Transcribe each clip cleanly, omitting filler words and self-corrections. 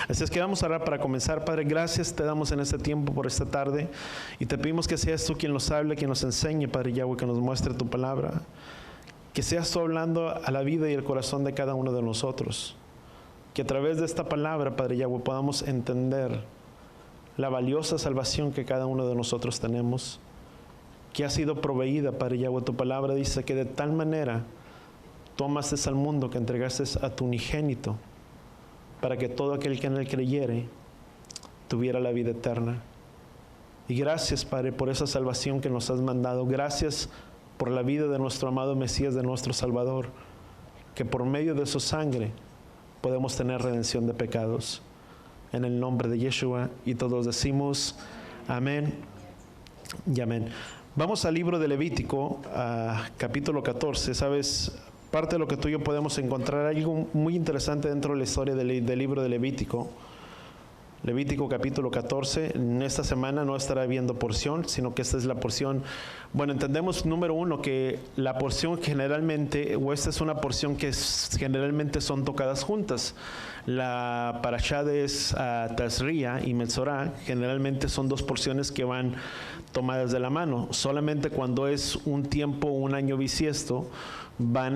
Así es que vamos a orar para comenzar. Padre, gracias te damos en este tiempo por esta tarde y te pedimos que seas tú quien nos hable, quien nos enseñe, Padre Yahweh, que nos muestre tu palabra, que seas tú hablando a la vida y el corazón de cada uno de nosotros, que a través de esta palabra, Padre Yahweh, podamos entender la valiosa salvación que cada uno de nosotros tenemos, que ha sido proveída, Padre Yahweh. Tu palabra dice que de tal manera tú amaste al mundo que entregaste a tu unigénito para que todo aquel que en él creyere tuviera la vida eterna. Y gracias, Padre, por esa salvación que nos has mandado. Gracias por la vida de nuestro amado Mesías, de nuestro Salvador, que por medio de su sangre podemos tener redención de pecados. En el nombre de Yeshua, y todos decimos amén y amén. Vamos al libro de Levítico, capítulo 14. Sabes, parte de lo que tú y yo podemos encontrar, algo muy interesante dentro de la historia del libro de Levítico. Levítico capítulo 14, en esta semana no estará viendo porción, sino que esta es la porción. Bueno, entendemos, número uno, que la porción generalmente, o esta es una porción que generalmente son tocadas juntas. La parashá es Tazria y Metzorá, generalmente son dos porciones que van tomadas de la mano. Solamente cuando es un tiempo, un año bisiesto,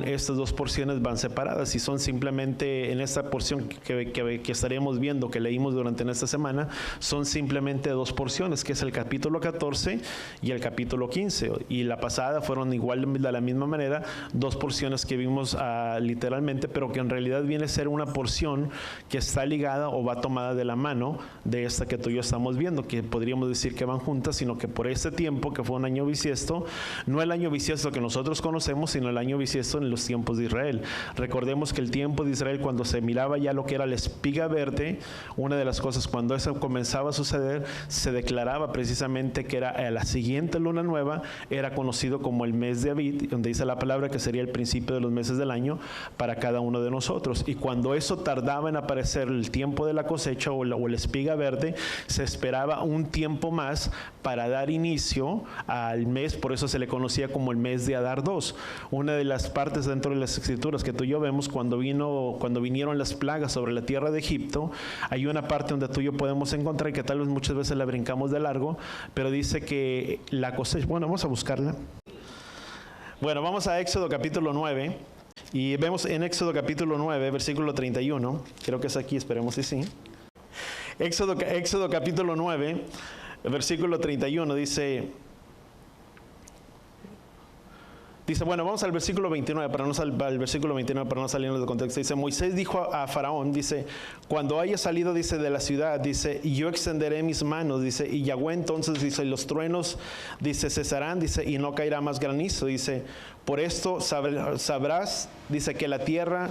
estas dos porciones van separadas y son simplemente, en esta porción que estaríamos viendo, que leímos durante esta semana, son simplemente dos porciones, que es el capítulo 14 y el capítulo 15. Y la pasada fueron igual, de la misma manera, dos porciones que vimos literalmente, pero que en realidad viene a ser una porción que está ligada o va tomada de la mano de esta que tú y yo estamos viendo, que podríamos decir que van juntas, sino que por este tiempo, que fue un año bisiesto, no el año bisiesto que nosotros conocemos, sino el año bisiesto en los tiempos de Israel. Recordemos que el tiempo de Israel, cuando se miraba ya lo que era la espiga verde, una de las cosas, cuando eso comenzaba a suceder, se declaraba precisamente que era la siguiente luna nueva, era conocido como el mes de Abid, donde dice la palabra que sería el principio de los meses del año para cada uno de nosotros. Y cuando eso tardaba en aparecer el tiempo de la cosecha o la espiga verde, se esperaba un tiempo más para dar inicio al mes, por eso se le conocía como el mes de Adar 2. Una de las partes dentro de las escrituras que tú y yo vemos, cuando vinieron las plagas sobre la tierra de Egipto, hay una parte donde tú y yo podemos encontrar, que tal vez muchas veces la brincamos de largo, pero dice que la cosecha, bueno, vamos a buscarla. Bueno, vamos a Éxodo capítulo 9, y vemos en Éxodo capítulo 9, versículo 31, creo que es aquí, esperemos si sí. Éxodo capítulo 9, versículo 31, dice, bueno, vamos al versículo 29, al versículo 29 para no salirnos del contexto. Dice, Moisés dijo a Faraón, dice, cuando haya salido, dice, de la ciudad, dice, y yo extenderé mis manos, dice, y Yahweh entonces, dice, los truenos, dice, cesarán, dice, y no caerá más granizo, dice, por esto sabrás, dice, que la tierra...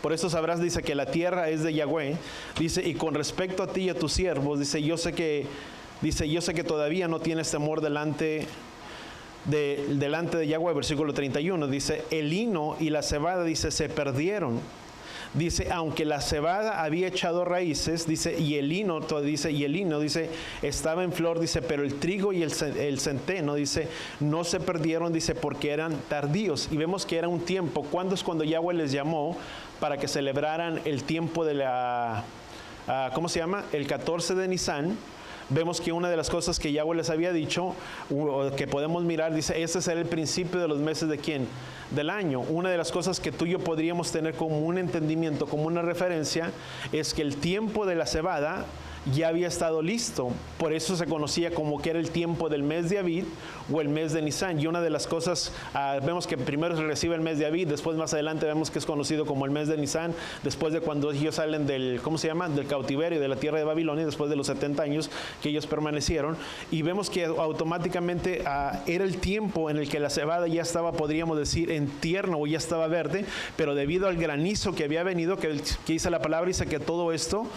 Por eso sabrás, dice, que la tierra es de Yahweh, dice, y con respecto a ti y a tus siervos, dice, yo sé que todavía no tienes temor delante de Yahweh. Versículo 31, dice, el lino y la cebada, dice, se perdieron. Dice, aunque la cebada había echado raíces, dice, y el lino, dice, estaba en flor, dice, pero el trigo y el centeno, dice, no se perdieron, dice, porque eran tardíos. Y vemos que era un tiempo. ¿Cuándo es cuando Yahweh les llamó para que celebraran el tiempo de la, ¿cómo se llama? El 14 de Nisan. Vemos que una de las cosas que Yahweh les había dicho, que podemos mirar, dice, este será el principio de los meses de ¿quién? Del año. Una de las cosas que tú y yo podríamos tener como un entendimiento, como una referencia, es que el tiempo de la cebada ya había estado listo. Por eso se conocía como que era el tiempo del mes de Abid o el mes de Nisan. Y una de las cosas, vemos que primero se recibe el mes de Abid, después más adelante vemos que es conocido como el mes de Nisan, después de cuando ellos salen del, ¿cómo se llama? Del cautiverio de la tierra de Babilonia, después de los 70 años que ellos permanecieron. Y vemos que automáticamente era el tiempo en el que la cebada ya estaba, podríamos decir, en tierno o ya estaba verde, pero debido al granizo que había venido, que dice la palabra, dice que todo esto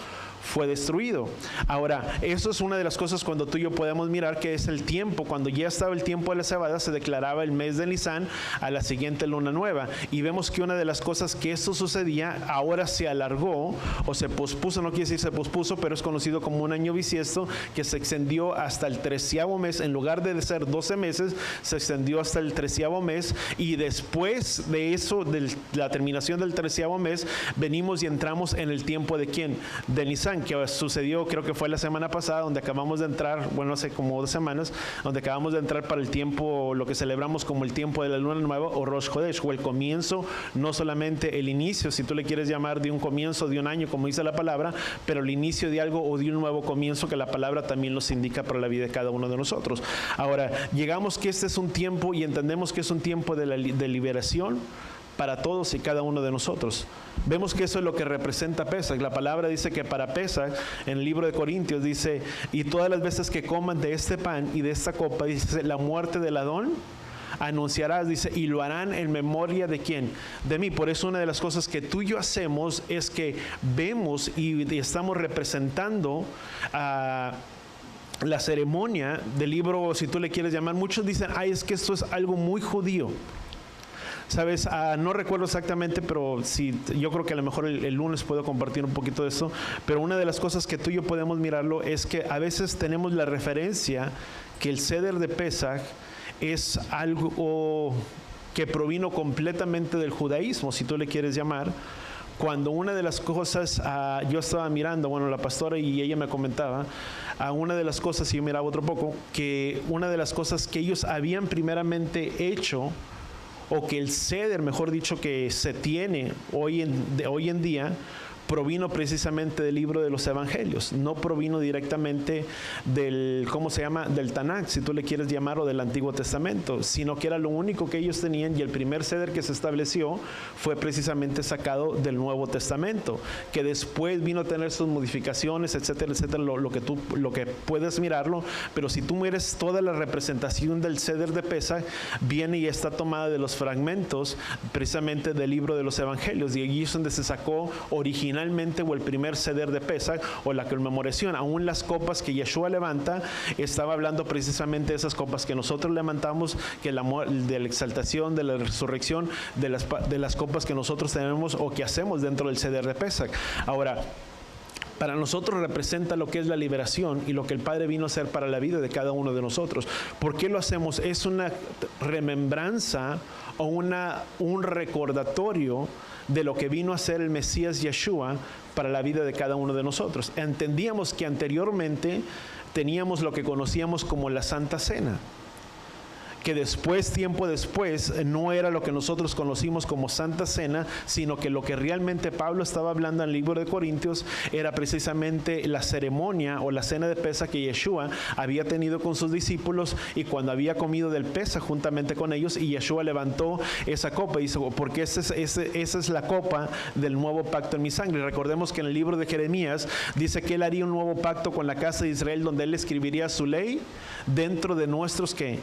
fue destruido. Ahora, eso es una de las cosas cuando tú y yo podemos mirar que es el tiempo. Cuando ya estaba el tiempo de la cebada, se declaraba el mes de Nisan a la siguiente luna nueva. Y vemos que una de las cosas que esto sucedía, ahora se alargó o se pospuso, no quiere decir se pospuso, pero es conocido como un año bisiesto, que se extendió hasta el 13º mes. En lugar de ser 12 meses, se extendió hasta el 13º mes. Y después de eso, de la terminación del 13º mes, venimos y entramos en el tiempo de ¿quién? De Nisan, que sucedió, creo que fue la semana pasada, donde acabamos de entrar, bueno, hace como 2 semanas, donde acabamos de entrar para el tiempo, lo que celebramos como el tiempo de la luna nueva, o Rosh Chodesh, o el comienzo, no solamente el inicio, si tú le quieres llamar de un comienzo de un año, como dice la palabra, pero el inicio de algo o de un nuevo comienzo que la palabra también nos indica para la vida de cada uno de nosotros. Ahora, llegamos que este es un tiempo y entendemos que es un tiempo de liberación para todos y cada uno de nosotros. Vemos que eso es lo que representa Pesaj. La palabra dice que para Pesaj, en el libro de Corintios dice, y todas las veces que coman de este pan y de esta copa, dice, la muerte del Adón anunciarás, dice, y lo harán en memoria de ¿quién? De mí. Por eso una de las cosas que tú y yo hacemos es que vemos y estamos representando a la ceremonia del libro, si tú le quieres llamar. Muchos dicen, ay, es que esto es algo muy judío. Sabes, no recuerdo exactamente, pero sí, yo creo que a lo mejor el lunes puedo compartir un poquito de eso. Pero una de las cosas que tú y yo podemos mirarlo es que a veces tenemos la referencia que el Seder de Pesaj es algo que provino completamente del judaísmo, si tú le quieres llamar. Cuando una de las cosas, yo estaba mirando, bueno, la pastora y ella me comentaba, una de las cosas, y yo miraba otro poco, que una de las cosas que ellos habían primeramente hecho, o que el Seder, mejor dicho, que se tiene hoy en día, provino precisamente del libro de los Evangelios, no provino directamente del, ¿cómo se llama?, del Tanakh, si tú le quieres llamar, o del Antiguo Testamento, sino que era lo único que ellos tenían, y el primer Seder que se estableció fue precisamente sacado del Nuevo Testamento, que después vino a tener sus modificaciones, etcétera, etcétera, lo que puedes mirarlo, pero si tú miras toda la representación del Seder de Pesaj, viene y está tomada de los fragmentos precisamente del libro de los Evangelios, y allí es donde se sacó originalmente, o el primer Seder de Pesaj, o la conmemoración. Aún las copas que Yeshua levanta, estaba hablando precisamente de esas copas que nosotros levantamos, que de la exaltación, de la resurrección, de las copas que nosotros tenemos o que hacemos dentro del Seder de Pesaj. Ahora, para nosotros representa lo que es la liberación y lo que el Padre vino a hacer para la vida de cada uno de nosotros. ¿Por qué lo hacemos? Es una remembranza o un recordatorio de lo que vino a ser el Mesías Yeshua para la vida de cada uno de nosotros. Entendíamos que anteriormente teníamos lo que conocíamos como la Santa Cena, que después, tiempo después, no era lo que nosotros conocimos como Santa Cena, sino que lo que realmente Pablo estaba hablando en el libro de Corintios era precisamente la ceremonia o la cena de Pesaj que Yeshua había tenido con sus discípulos, y cuando había comido del Pesaj juntamente con ellos, y Yeshua levantó esa copa y dijo, porque esa es la copa del nuevo pacto en mi sangre. Recordemos que en el libro de Jeremías dice que él haría un nuevo pacto con la casa de Israel, donde él escribiría su ley dentro de nuestros, ¿qué?,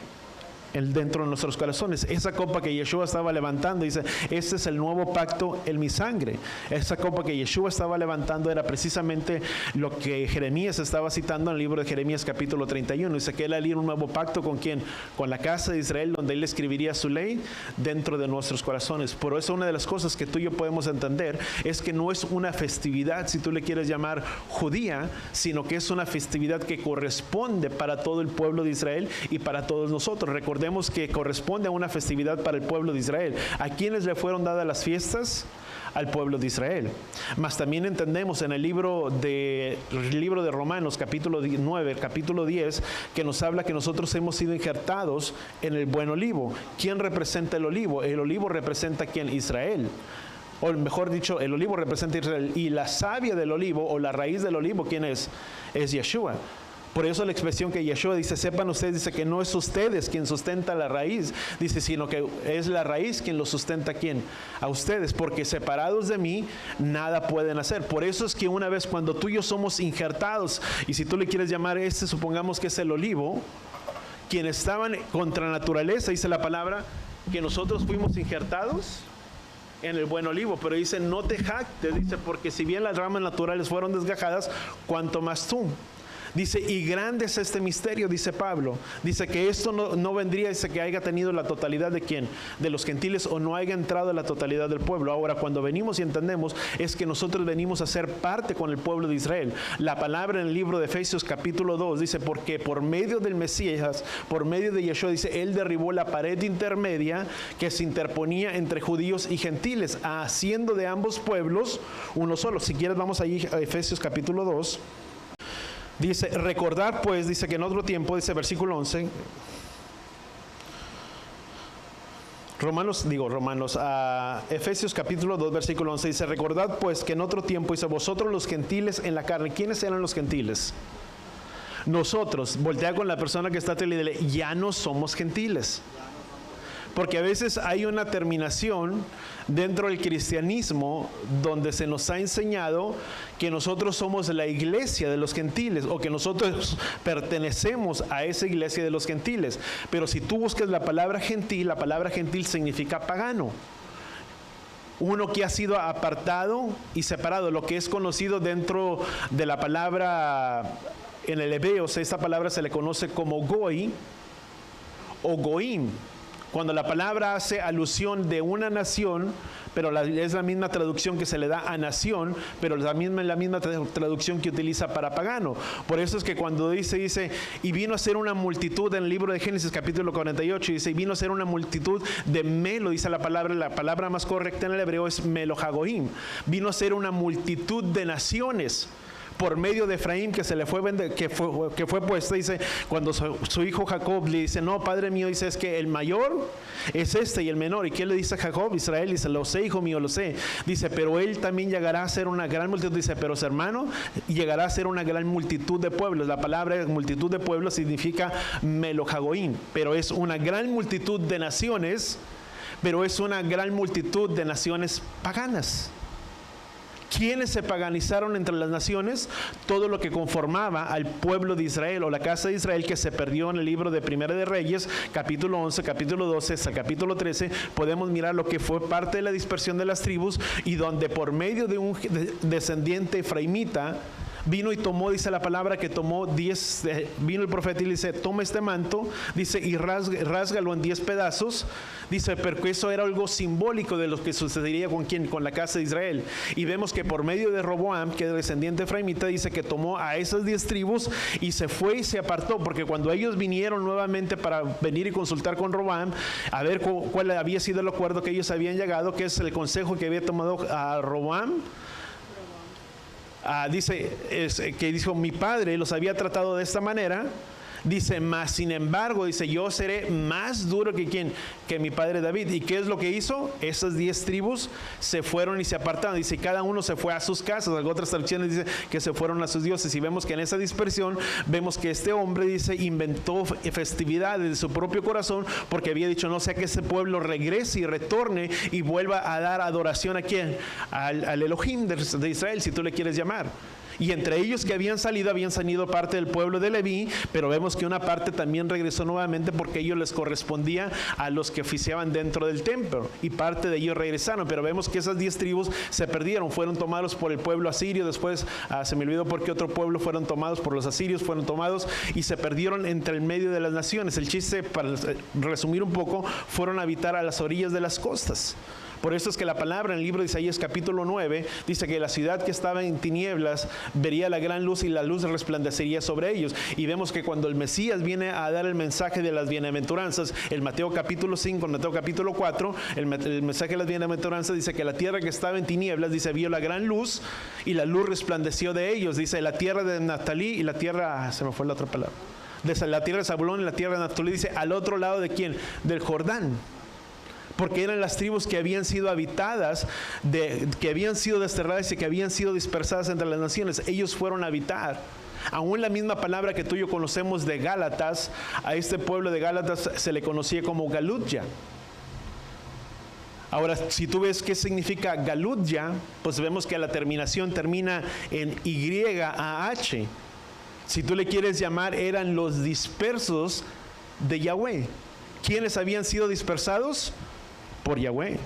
dentro de nuestros corazones. Esa copa que Yeshua estaba levantando, dice, este es el nuevo pacto en mi sangre. Esa copa que Yeshua estaba levantando era precisamente lo que Jeremías estaba citando en el libro de Jeremías capítulo 31. Dice que él haría un nuevo pacto ¿con quién? Con la casa de Israel, donde él escribiría su ley dentro de nuestros corazones. Por eso una de las cosas que tú y yo podemos entender es que no es una festividad, si tú le quieres llamar judía, sino que es una festividad que corresponde para todo el pueblo de Israel y para todos nosotros. Recordemos que corresponde a una festividad para el pueblo de Israel. ¿A quiénes le fueron dadas las fiestas? Al pueblo de Israel. Mas también entendemos en el libro de Romanos, capítulo 9, capítulo 10, que nos habla que nosotros hemos sido injertados en el buen olivo. ¿Quién representa el olivo? El olivo representa ¿quién? Israel. O mejor dicho, el olivo representa Israel. Y la savia del olivo, o la raíz del olivo, ¿quién es? Es Yeshua. Por eso la expresión que Yeshua dice, sepan ustedes, dice que no es ustedes quien sustenta la raíz, dice, sino que es la raíz quien lo sustenta, ¿quién? A ustedes, porque separados de mí, nada pueden hacer. Por eso es que una vez cuando tú y yo somos injertados, y si tú le quieres llamar supongamos que es el olivo, quienes estaban contra naturaleza, dice la palabra, que nosotros fuimos injertados en el buen olivo, pero dice, no te jactes, dice, porque si bien las ramas naturales fueron desgajadas, cuanto más tú. Dice, y grande es este misterio, dice Pablo. Dice que esto no vendría, dice que haya tenido la totalidad de quién, de los gentiles, o no haya entrado en la totalidad del pueblo. Ahora, cuando venimos y entendemos, es que nosotros venimos a ser parte con el pueblo de Israel. La palabra en el libro de Efesios capítulo 2 dice, porque por medio del Mesías, por medio de Yeshua, dice, él derribó la pared intermedia que se interponía entre judíos y gentiles, haciendo de ambos pueblos uno solo. Si quieres, vamos allí a Efesios capítulo 2. Dice, recordar pues, dice que en otro tiempo, dice versículo 11, Efesios capítulo 2, versículo 11, dice, recordad pues que en otro tiempo, dice, vosotros los gentiles en la carne. ¿Quiénes eran los gentiles? Nosotros. Voltea con la persona que está y dile, ya no somos gentiles. Porque a veces hay una terminación dentro del cristianismo donde se nos ha enseñado que nosotros somos la iglesia de los gentiles, o que nosotros pertenecemos a esa iglesia de los gentiles. Pero si tú buscas la palabra gentil significa pagano. Uno que ha sido apartado y separado, lo que es conocido dentro de la palabra en el hebreo, esta palabra se le conoce como goy o goim. Cuando la palabra hace alusión de una nación, pero es la misma traducción que se le da a nación, pero es la misma traducción que utiliza para pagano. Por eso es que cuando dice, y vino a ser una multitud, en el libro de Génesis capítulo 48, dice, y vino a ser una multitud de melo, dice la palabra más correcta en el hebreo es melohagoim. Vino a ser una multitud de naciones. Por medio de Efraín, que se le fue que fue puesta, dice, cuando su hijo Jacob le dice, no, padre mío, dice, es que el mayor es este y el menor. ¿Y qué le dice a Jacob? Israel dice, lo sé, hijo mío, lo sé. Dice, pero él también llegará a ser una gran multitud. Dice, pero su hermano llegará a ser una gran multitud de pueblos. La palabra multitud de pueblos significa melohagoim, pero es una gran multitud de naciones, pero es una gran multitud de naciones paganas. ¿Quiénes se paganizaron entre las naciones? Todo lo que conformaba al pueblo de Israel o la casa de Israel, que se perdió en el libro de Primera de Reyes, capítulo 11, capítulo 12 hasta capítulo 13. Podemos mirar lo que fue parte de la dispersión de las tribus, y donde por medio de un descendiente efraimita vino y tomó, dice la palabra, que tomó 10, vino el profeta y le dice, toma este manto, dice, y rásgalo en 10 pedazos, dice, porque eso era algo simbólico de lo que sucedería con quién, con la casa de Israel. Y vemos que por medio de Roboam, que es descendiente efraimita, dice que tomó a esas 10 tribus y se fue y se apartó, porque cuando ellos vinieron nuevamente para venir y consultar con Roboam, a ver cuál había sido el acuerdo que ellos habían llegado, que es el consejo que había tomado a Roboam, dice que dijo, mi padre los había tratado de esta manera, dice, mas sin embargo, dice, yo seré más duro que ¿quién? Que mi padre David. ¿Y qué es lo que hizo? Esas 10 tribus se fueron y se apartaron. Dice, cada uno se fue a sus casas. Otras traducciones dicen que se fueron a sus dioses. Y vemos que en esa dispersión, vemos que este hombre, dice, inventó festividades de su propio corazón, porque había dicho, no sea que ese pueblo regrese y retorne y vuelva a dar adoración a ¿quién? Al Elohim de Israel, si tú le quieres llamar. Y entre ellos que habían salido parte del pueblo de Leví, pero vemos que una parte también regresó nuevamente, porque ellos les correspondía a los que oficiaban dentro del templo, y parte de ellos regresaron. Pero vemos que esas 10 tribus se perdieron, fueron tomados por el pueblo asirio. Después se me olvidó por qué otro pueblo fueron tomados por los asirios, fueron tomados y se perdieron entre el medio de las naciones. El chiste, para resumir un poco, fueron a habitar a las orillas de las costas. Por eso es que la palabra en el libro de Isaías capítulo 9 dice que la ciudad que estaba en tinieblas vería la gran luz, y la luz resplandecería sobre ellos. Y vemos que cuando el Mesías viene a dar el mensaje de las bienaventuranzas, el Mateo capítulo 5, el Mateo capítulo 4, el mensaje de las bienaventuranzas dice que la tierra que estaba en tinieblas, dice, vio la gran luz, y la luz resplandeció de ellos. Dice, la tierra de Naftalí y la tierra, se me fue la otra palabra, de la tierra de Zabulón y la tierra de Naftalí, dice, al otro lado de ¿quién? Del Jordán. Porque eran las tribus que habían sido habitadas, que habían sido desterradas y que habían sido dispersadas entre las naciones. Ellos fueron a habitar. Aún la misma palabra que tú y yo conocemos de Gálatas, a este pueblo de Gálatas se le conocía como Galutya. Ahora, si tú ves qué significa Galutya, pues vemos que la terminación termina en YAH. Si tú le quieres llamar, eran los dispersos de Yahweh. ¿Quiénes habían sido dispersados? Por Yahweh.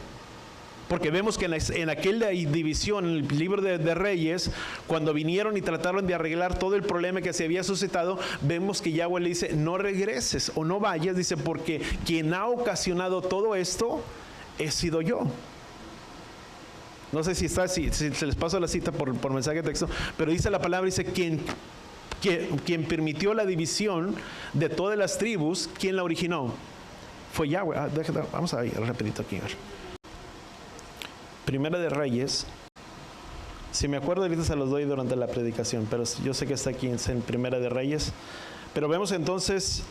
Porque vemos que en aquella división, en el libro de Reyes, cuando vinieron y trataron de arreglar todo el problema que se había suscitado, vemos que Yahweh le dice, no regreses o no vayas, dice, porque quien ha ocasionado todo esto he sido yo. No sé si se les paso la cita por mensaje de texto, pero dice la palabra, dice, quien permitió la división de todas las tribus, ¿quién la originó? Fue Yahweh. Vamos a ir rapidito aquí. Primera de Reyes, si me acuerdo ahorita se los doy durante la predicación, pero yo sé que está aquí en Primera de Reyes. Pero vemos entonces,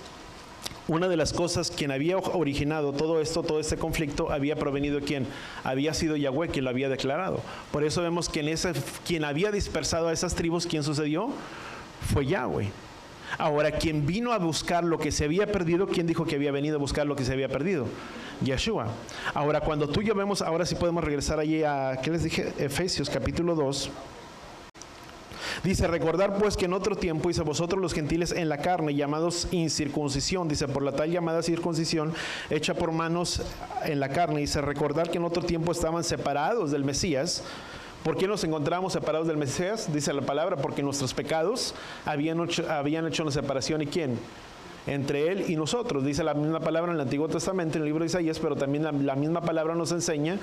una de las cosas, quien había originado todo esto, todo este conflicto, había provenido ¿quién? Había sido Yahweh quien lo había declarado. Por eso vemos que quien había dispersado a esas tribus, ¿quién sucedió? Fue Yahweh. Ahora, quien vino a buscar lo que se había perdido, ¿quién dijo que había venido a buscar lo que se había perdido? Yeshua. Ahora, cuando tú y yo vemos, ahora sí podemos regresar allí a, ¿qué les dije? Efesios capítulo 2. Dice, recordar pues que en otro tiempo, dice, vosotros los gentiles en la carne, llamados incircuncisión, dice, por la tal llamada circuncisión, hecha por manos en la carne, dice, recordar que en otro tiempo estaban separados del Mesías. ¿Por qué nos encontramos separados del Mesías? Dice la palabra, porque nuestros pecados habían hecho una separación, ¿y quién? Entre Él y nosotros. Dice la misma palabra en el Antiguo Testamento, en el libro de Isaías, pero también la misma palabra nos enseña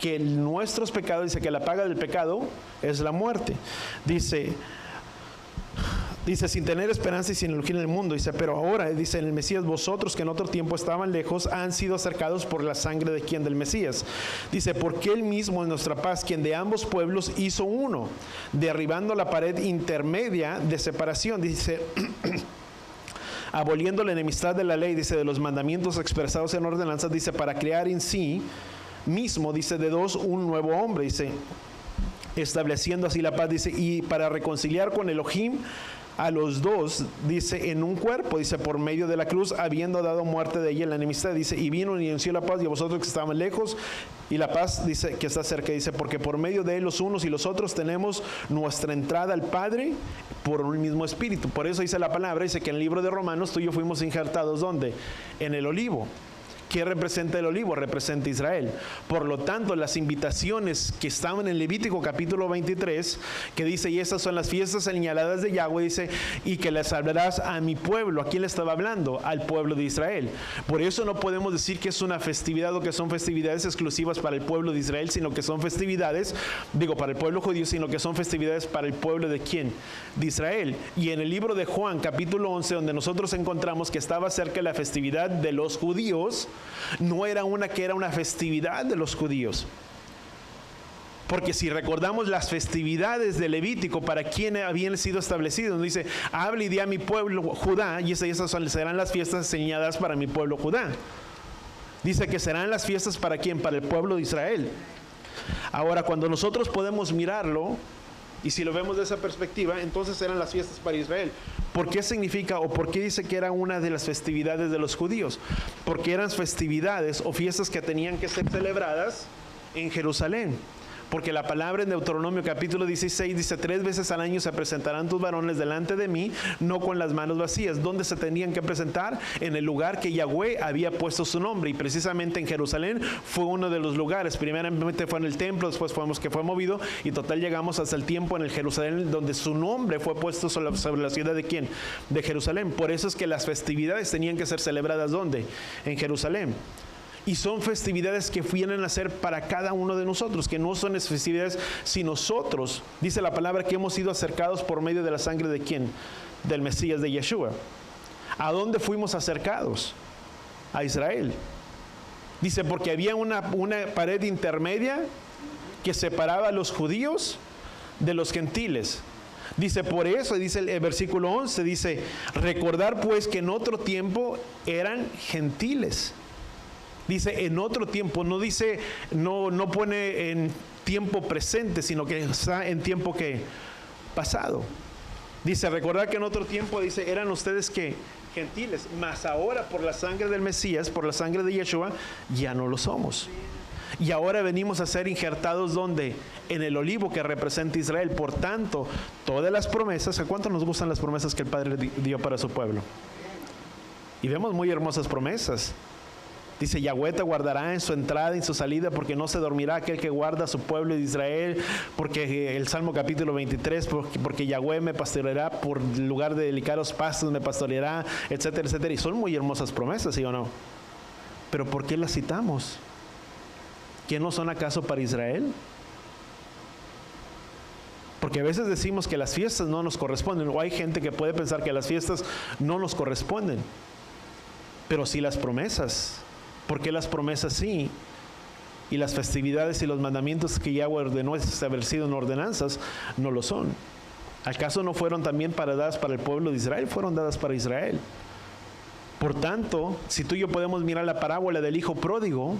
que nuestros pecados, dice que la paga del pecado es la muerte. Dice, sin tener esperanza y sin elegir en el mundo. Dice, pero ahora, dice en el Mesías, vosotros que en otro tiempo estaban lejos, han sido acercados por la sangre de ¿quién? Del Mesías. Dice, porque Él mismo en nuestra paz, quien de ambos pueblos hizo uno, derribando la pared intermedia de separación. Dice, aboliendo la enemistad de la ley, dice, de los mandamientos expresados en ordenanzas, dice, para crear en sí mismo, dice, de dos un nuevo hombre, dice, estableciendo así la paz, dice, y para reconciliar con Elohim a los dos, dice, en un cuerpo, dice, por medio de la cruz, habiendo dado muerte de ella en la enemistad, dice, y vino y anunció la paz, y a vosotros que estaban lejos, y la paz, dice, que está cerca, dice, porque por medio de él los unos y los otros tenemos nuestra entrada al Padre por un mismo espíritu. Por eso dice la palabra, dice que en el libro de Romanos tú y yo fuimos injertados, ¿dónde? En el olivo. ¿Qué representa el olivo? Representa Israel. Por lo tanto, las invitaciones que estaban en Levítico capítulo 23, que dice, y estas son las fiestas señaladas de Yahweh, dice, y que les hablarás a mi pueblo. ¿A quién le estaba hablando? Al pueblo de Israel. Por eso no podemos decir que es una festividad o que son festividades exclusivas para el pueblo de Israel, sino que son festividades, para el pueblo judío, sino que son festividades para el pueblo de ¿quién? De Israel. Y en el libro de Juan capítulo 11, donde nosotros encontramos que estaba cerca de la festividad de los judíos, no era una festividad de los judíos. Porque si recordamos las festividades de Levítico, para quien habían sido establecidos, dice, habla y di a mi pueblo Judá, y esas serán las fiestas señaladas para mi pueblo Judá. Dice que serán las fiestas para quién, para el pueblo de Israel. Ahora, cuando nosotros podemos mirarlo, y si lo vemos de esa perspectiva, entonces eran las fiestas para Israel. ¿Por qué significa o por qué dice que era una de las festividades de los judíos? Porque eran festividades o fiestas que tenían que ser celebradas en Jerusalén. Porque la palabra en Deuteronomio capítulo 16 dice, 3 veces al año se presentarán tus varones delante de mí, no con las manos vacías. ¿Dónde se tenían que presentar? En el lugar que Yahweh había puesto su nombre. Y precisamente en Jerusalén fue uno de los lugares. Primeramente fue en el templo, después fuimos que fue movido, y total llegamos hasta el tiempo en el Jerusalén donde su nombre fue puesto sobre la ciudad de ¿quién? De Jerusalén. Por eso es que las festividades tenían que ser celebradas ¿dónde? En Jerusalén. Y son festividades que vienen a ser para cada uno de nosotros, que no son festividades si nosotros, dice la palabra, que hemos sido acercados por medio de la sangre de ¿quién? Del Mesías, de Yeshua. ¿A dónde fuimos acercados? A Israel. Dice, porque había una pared intermedia que separaba a los judíos de los gentiles. Dice, por eso, dice el versículo 11, dice, recordar pues que en otro tiempo eran gentiles. Dice en otro tiempo, no dice, no pone en tiempo presente, sino que está en tiempo que pasado. Dice, recordar que en otro tiempo, dice, eran ustedes que gentiles, mas ahora por la sangre del Mesías, por la sangre de Yeshua, ya no lo somos. Y ahora venimos a ser injertados ¿dónde? En el olivo que representa Israel. Por tanto, todas las promesas, ¿a cuánto nos gustan las promesas que el Padre dio para su pueblo? Y vemos muy hermosas promesas. Dice, Yahweh te guardará en su entrada y en su salida, porque no se dormirá aquel que guarda a su pueblo de Israel. Porque el Salmo capítulo 23, porque Yahweh me pastoreará por lugar de delicados pastos, me pastoreará, etcétera, etcétera. Y son muy hermosas promesas, ¿sí o no? Pero ¿por qué las citamos? ¿Que no son acaso para Israel? Porque a veces decimos que las fiestas no nos corresponden, o hay gente que puede pensar que las fiestas no nos corresponden, pero sí las promesas. ¿Por qué las promesas sí? Y las festividades y los mandamientos que Yahweh ordenó establecido en ordenanzas no lo son. ¿Acaso no fueron también dadas para el pueblo de Israel? Fueron dadas para Israel. Por tanto, si tú y yo podemos mirar la parábola del hijo pródigo,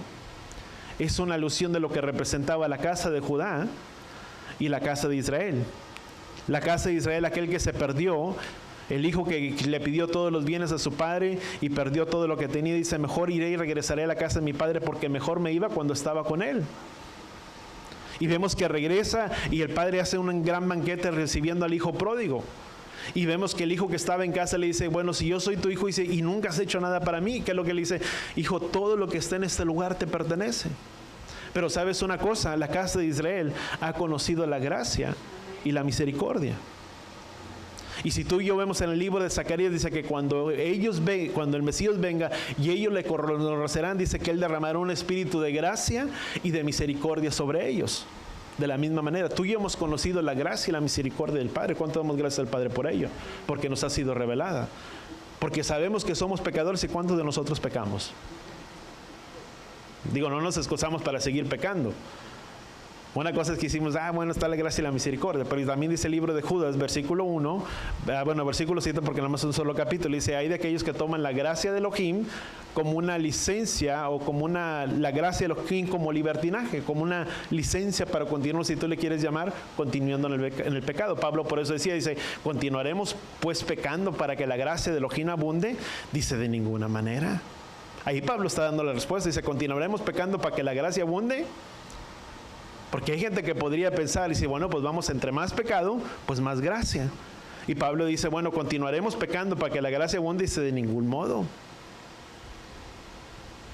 es una alusión de lo que representaba la casa de Judá y la casa de Israel. La casa de Israel, aquel que se perdió, el hijo que le pidió todos los bienes a su padre y perdió todo lo que tenía, dice, mejor iré y regresaré a la casa de mi padre, porque mejor me iba cuando estaba con él. Y vemos que regresa y el padre hace un gran banquete recibiendo al hijo pródigo. Y vemos que el hijo que estaba en casa le dice, bueno, si yo soy tu hijo, dice, y nunca has hecho nada para mí, ¿qué es lo que le dice? Hijo, todo lo que está en este lugar te pertenece. Pero sabes una cosa, la casa de Israel ha conocido la gracia y la misericordia. Y si tú y yo vemos en el libro de Zacarías, dice que cuando el Mesías venga y ellos le conocerán, dice que Él derramará un espíritu de gracia y de misericordia sobre ellos. De la misma manera, tú y yo hemos conocido la gracia y la misericordia del Padre. ¿Cuánto damos gracias al Padre por ello? Porque nos ha sido revelada. Porque sabemos que somos pecadores y ¿cuántos de nosotros pecamos? Digo, no nos excusamos para seguir pecando. Una cosa es que hicimos, bueno, está la gracia y la misericordia, pero también dice el libro de Judas, versículo 1, versículo 7, porque nada más es un solo capítulo, dice, hay de aquellos que toman la gracia de Elohim como una licencia, o como la gracia de Elohim como libertinaje, como una licencia para continuar, si tú le quieres llamar, continuando en el pecado. Pablo por eso dice, ¿continuaremos pues pecando para que la gracia de Elohim abunde? Dice, de ninguna manera. Ahí Pablo está dando la respuesta, dice, ¿continuaremos pecando para que la gracia abunde? Porque hay gente que podría pensar y decir, bueno, pues vamos, entre más pecado, pues más gracia. Y Pablo dice, bueno, continuaremos pecando para que la gracia abunde. Dice, de ningún modo.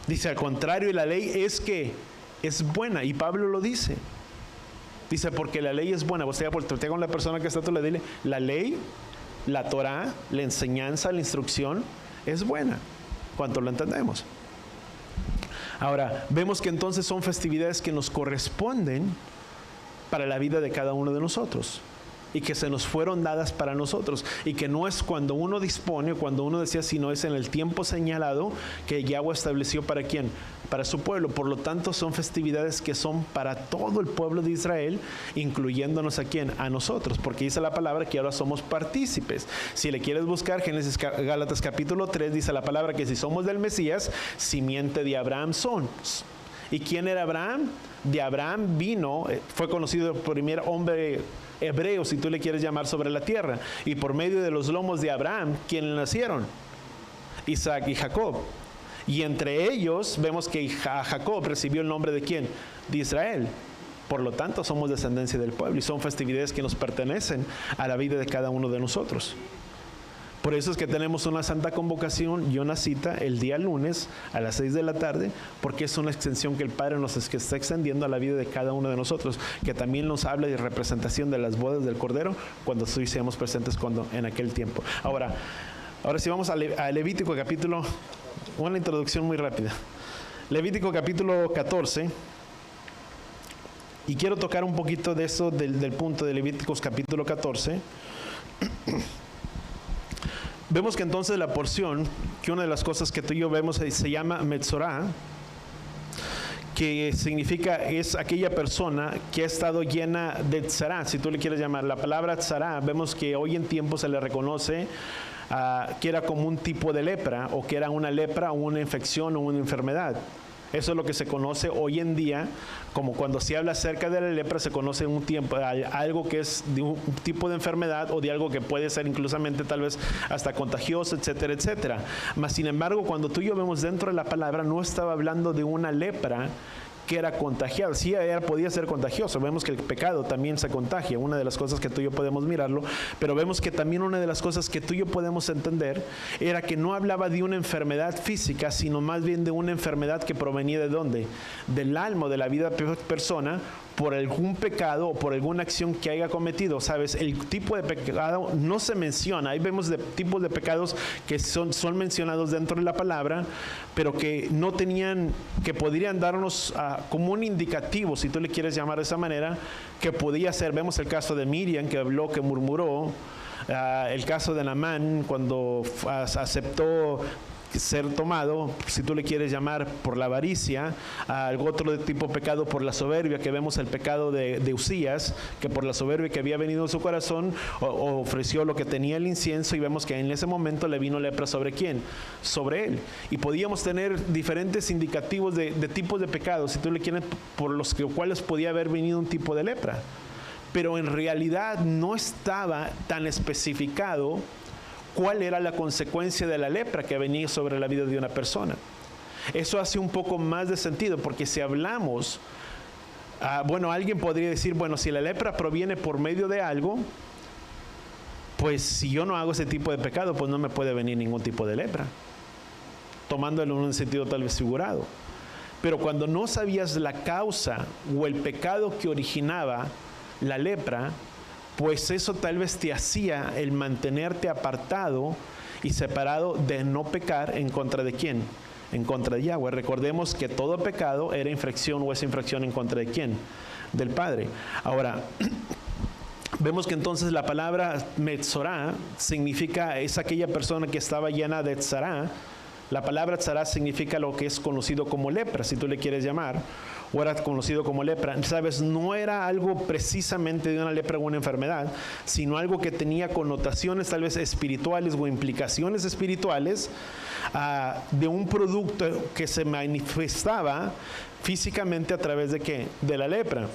Dice, al contrario, la ley es buena. Y Pablo lo dice. Dice, porque la ley es buena. Vos te con la persona que está, tú le dile, la ley, la Torah, la enseñanza, la instrucción, es buena. ¿Cuánto lo entendemos? Ahora, vemos que entonces son festividades que nos corresponden para la vida de cada uno de nosotros y que se nos fueron dadas para nosotros, y que no es cuando uno dispone o cuando uno decía, sino es en el tiempo señalado que Yahweh estableció para quién, para su pueblo. Por lo tanto, son festividades que son para todo el pueblo de Israel, incluyéndonos a quién, a nosotros, porque dice la palabra que ahora somos partícipes. Si le quieres buscar, Gálatas capítulo 3 dice la palabra que si somos del Mesías, simiente de Abraham son. ¿Y quién era Abraham? De Abraham fue conocido el primer hombre hebreo, si tú le quieres llamar, sobre la tierra. Y por medio de los lomos de Abraham, ¿quién nacieron? Isaac y Jacob. Y entre ellos vemos que Jacob recibió el nombre de ¿quién? De Israel. Por lo tanto, somos descendencia del pueblo y son festividades que nos pertenecen a la vida de cada uno de nosotros. Por eso es que tenemos una santa convocación y una cita el día lunes a las 6 de la tarde, porque es una extensión que el Padre nos está extendiendo a la vida de cada uno de nosotros, que también nos habla de representación de las bodas del Cordero cuando seamos presentes en aquel tiempo. Ahora sí vamos a Levítico capítulo, una introducción muy rápida. Levítico capítulo 14, y quiero tocar un poquito de eso, del punto de Levíticos capítulo 14. Vemos que entonces la porción, que una de las cosas que tú y yo vemos se llama Metzorah, que significa es aquella persona que ha estado llena de tzará, si tú le quieres llamar. La palabra tzará, vemos que hoy en tiempo se le reconoce que era como un tipo de lepra, o que era una lepra, o una infección, o una enfermedad. Eso es lo que se conoce hoy en día, como cuando se habla acerca de la lepra, se conoce un tiempo, algo que es de un tipo de enfermedad, o de algo que puede ser inclusamente tal vez hasta contagioso, etcétera, etcétera. Mas sin embargo, cuando tú y yo vemos dentro de la palabra, no estaba hablando de una lepra que era contagiado. Sí, podía ser contagioso. Vemos que el pecado también se contagia, una de las cosas que tú y yo podemos mirarlo, pero vemos que también una de las cosas que tú y yo podemos entender era que no hablaba de una enfermedad física, sino más bien de una enfermedad que provenía ¿de dónde? Del alma, de la vida de la persona, por algún pecado o por alguna acción que haya cometido. ¿Sabes? El tipo de pecado no se menciona. Ahí vemos de tipos de pecados que son mencionados dentro de la palabra, pero que no tenían, que podrían darnos como un indicativo, si tú le quieres llamar de esa manera, que podía ser. Vemos el caso de Miriam, que habló, que murmuró. El caso de Naamán, cuando aceptó ser tomado, si tú le quieres llamar, por la avaricia. Algo otro de tipo pecado por la soberbia, que vemos el pecado de Usías, que por la soberbia que había venido en su corazón ofreció lo que tenía el incienso, y vemos que en ese momento le vino lepra. ¿Sobre quién? Sobre él. Y podíamos tener diferentes indicativos de tipos de pecados, si tú le quieres, por los cuales podía haber venido un tipo de lepra, pero en realidad no estaba tan especificado cuál era la consecuencia de la lepra que venía sobre la vida de una persona. Eso hace un poco más de sentido, porque si hablamos, bueno, alguien podría decir, bueno, si la lepra proviene por medio de algo, pues si yo no hago ese tipo de pecado, pues no me puede venir ningún tipo de lepra, tomándolo en un sentido tal vez figurado. Pero cuando no sabías la causa o el pecado que originaba la lepra, pues eso tal vez te hacía el mantenerte apartado y separado de no pecar en contra de ¿quién? En contra de Yahweh. Recordemos que todo pecado era infracción o es infracción en contra de ¿quién? Del Padre. Ahora, vemos que entonces la palabra Metzorá significa, es aquella persona que estaba llena de tzará. La palabra tzará significa lo que es conocido como lepra, si tú le quieres llamar, o era conocido como lepra. ¿Sabes? No era algo precisamente de una lepra o una enfermedad, sino algo que tenía connotaciones tal vez espirituales o implicaciones espirituales de un producto que se manifestaba físicamente a través de ¿qué? De la lepra.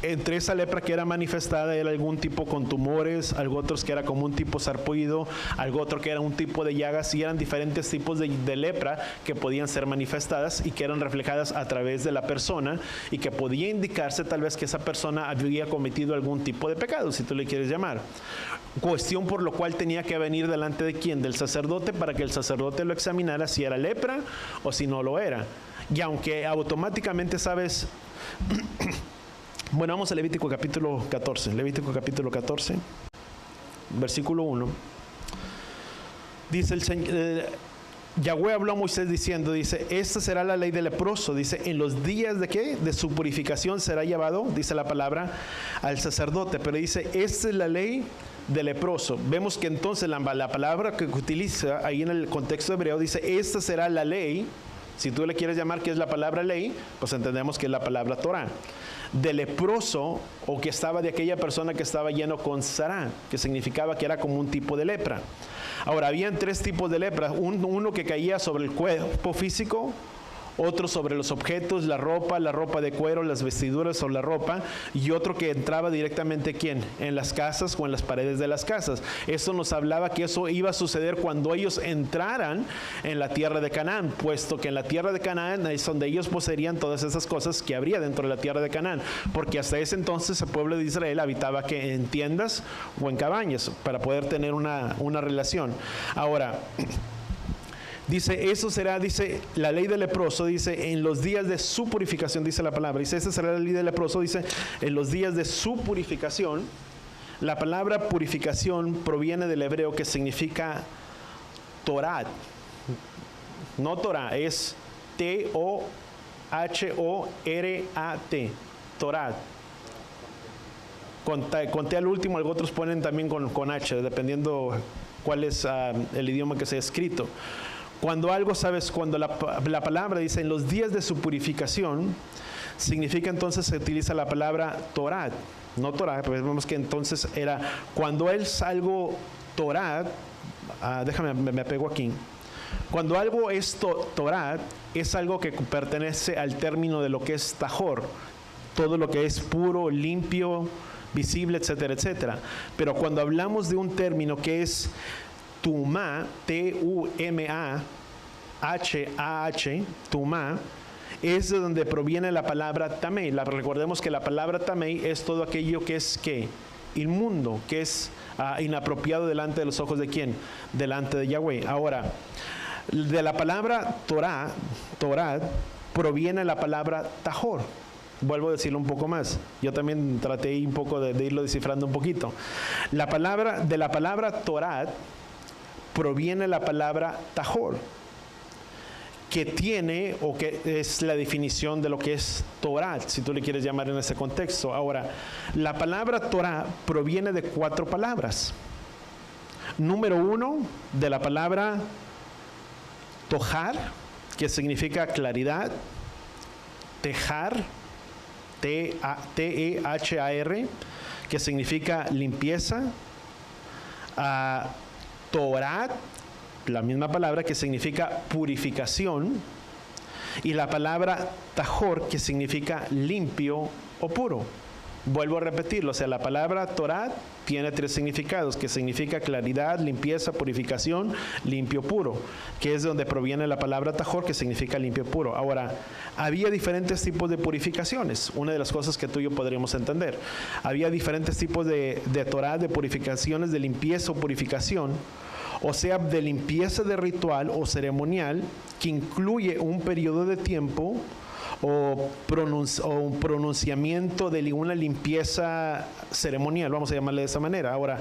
Entre esa lepra que era manifestada era algún tipo con tumores, algo otros que era como un tipo sarpullido, algo otro que era un tipo de llagas, y eran diferentes tipos de lepra que podían ser manifestadas y que eran reflejadas a través de la persona, y que podía indicarse tal vez que esa persona había cometido algún tipo de pecado, si tú le quieres llamar. Cuestión por lo cual tenía que venir delante de ¿quién? Del sacerdote, para que el sacerdote lo examinara si era lepra o si no lo era. Y aunque automáticamente sabes... Bueno, vamos a Levítico capítulo 14. Levítico capítulo 14, versículo 1. Dice el Señor, Yahweh habló a Moisés diciendo, dice, esta será la ley del leproso. Dice, en los días de ¿qué? De su purificación será llevado, dice la palabra, al sacerdote. Pero dice, esta es la ley del leproso. Vemos que entonces la palabra que utiliza ahí en el contexto hebreo dice, esta será la ley. Si tú le quieres llamar que es la palabra ley, pues entendemos que es la palabra Torah. De leproso, o que estaba de aquella persona que estaba lleno con sará, que significaba que era como un tipo de lepra. Ahora, habían tres tipos de lepra. Uno que caía sobre el cuerpo físico, otro sobre los objetos, la ropa de cuero, las vestiduras o la ropa, y otro que entraba directamente ¿quién? En las casas o en las paredes de las casas. Eso nos hablaba que eso iba a suceder cuando ellos entraran en la tierra de Canaán, puesto que en la tierra de Canaán es donde ellos poseerían todas esas cosas que habría dentro de la tierra de Canaán, porque hasta ese entonces el pueblo de Israel habitaba que en tiendas o en cabañas para poder tener una relación. Ahora, dice, eso será, dice, la ley del leproso, dice, en los días de su purificación, dice la palabra. Dice, esa será la ley del leproso, dice, en los días de su purificación. La palabra purificación proviene del hebreo que significa Torat. No Torah, es T-O-H-O-R-A-T. Torat. Con T al último, algunos otros ponen también con H, dependiendo cuál es el idioma que se ha escrito. Cuando algo, sabes, cuando la palabra dice en los días de su purificación, significa entonces se utiliza la palabra Torat, no Torah, pues vemos que entonces era cuando es algo Torat, déjame, me pego aquí. Cuando algo es Torat, es algo que pertenece al término de lo que es Tajor, todo lo que es puro, limpio, visible, etcétera, etcétera. Pero cuando hablamos de un término que es Tumá, T-U-M-A, H-A-H, Tumá, es de donde proviene la palabra tamei. Recordemos que la palabra tamei es todo aquello que es ¿qué? Inmundo, que es inapropiado delante de los ojos de ¿quién? Delante de Yahweh. Ahora, de la palabra Torah proviene la palabra Tahor. Vuelvo a decirlo un poco más. Yo también traté un poco de irlo descifrando un poquito. De la palabra Torah proviene la palabra Tahor, que tiene, o que es la definición de lo que es Torah, si tú le quieres llamar en ese contexto. Ahora, la palabra Torah proviene de 4 palabras. Número 1, de la palabra Tohar, que significa claridad. Tehar, T-E-H-A-R, que significa limpieza. Torah, la misma palabra, que significa purificación. Y la palabra Tahor, que significa limpio o puro. Vuelvo a repetirlo, o sea, la palabra Torah tiene 3 significados, que significa claridad, limpieza, purificación, limpio, puro, que es de donde proviene la palabra Tahor, que significa limpio, puro. Ahora, había diferentes tipos de purificaciones, una de las cosas que tú y yo podríamos entender. Había diferentes tipos de Torah, de purificaciones, de limpieza o purificación, o sea, de limpieza de ritual o ceremonial, que incluye un periodo de tiempo o un pronunciamiento de una limpieza ceremonial, vamos a llamarle de esa manera. Ahora,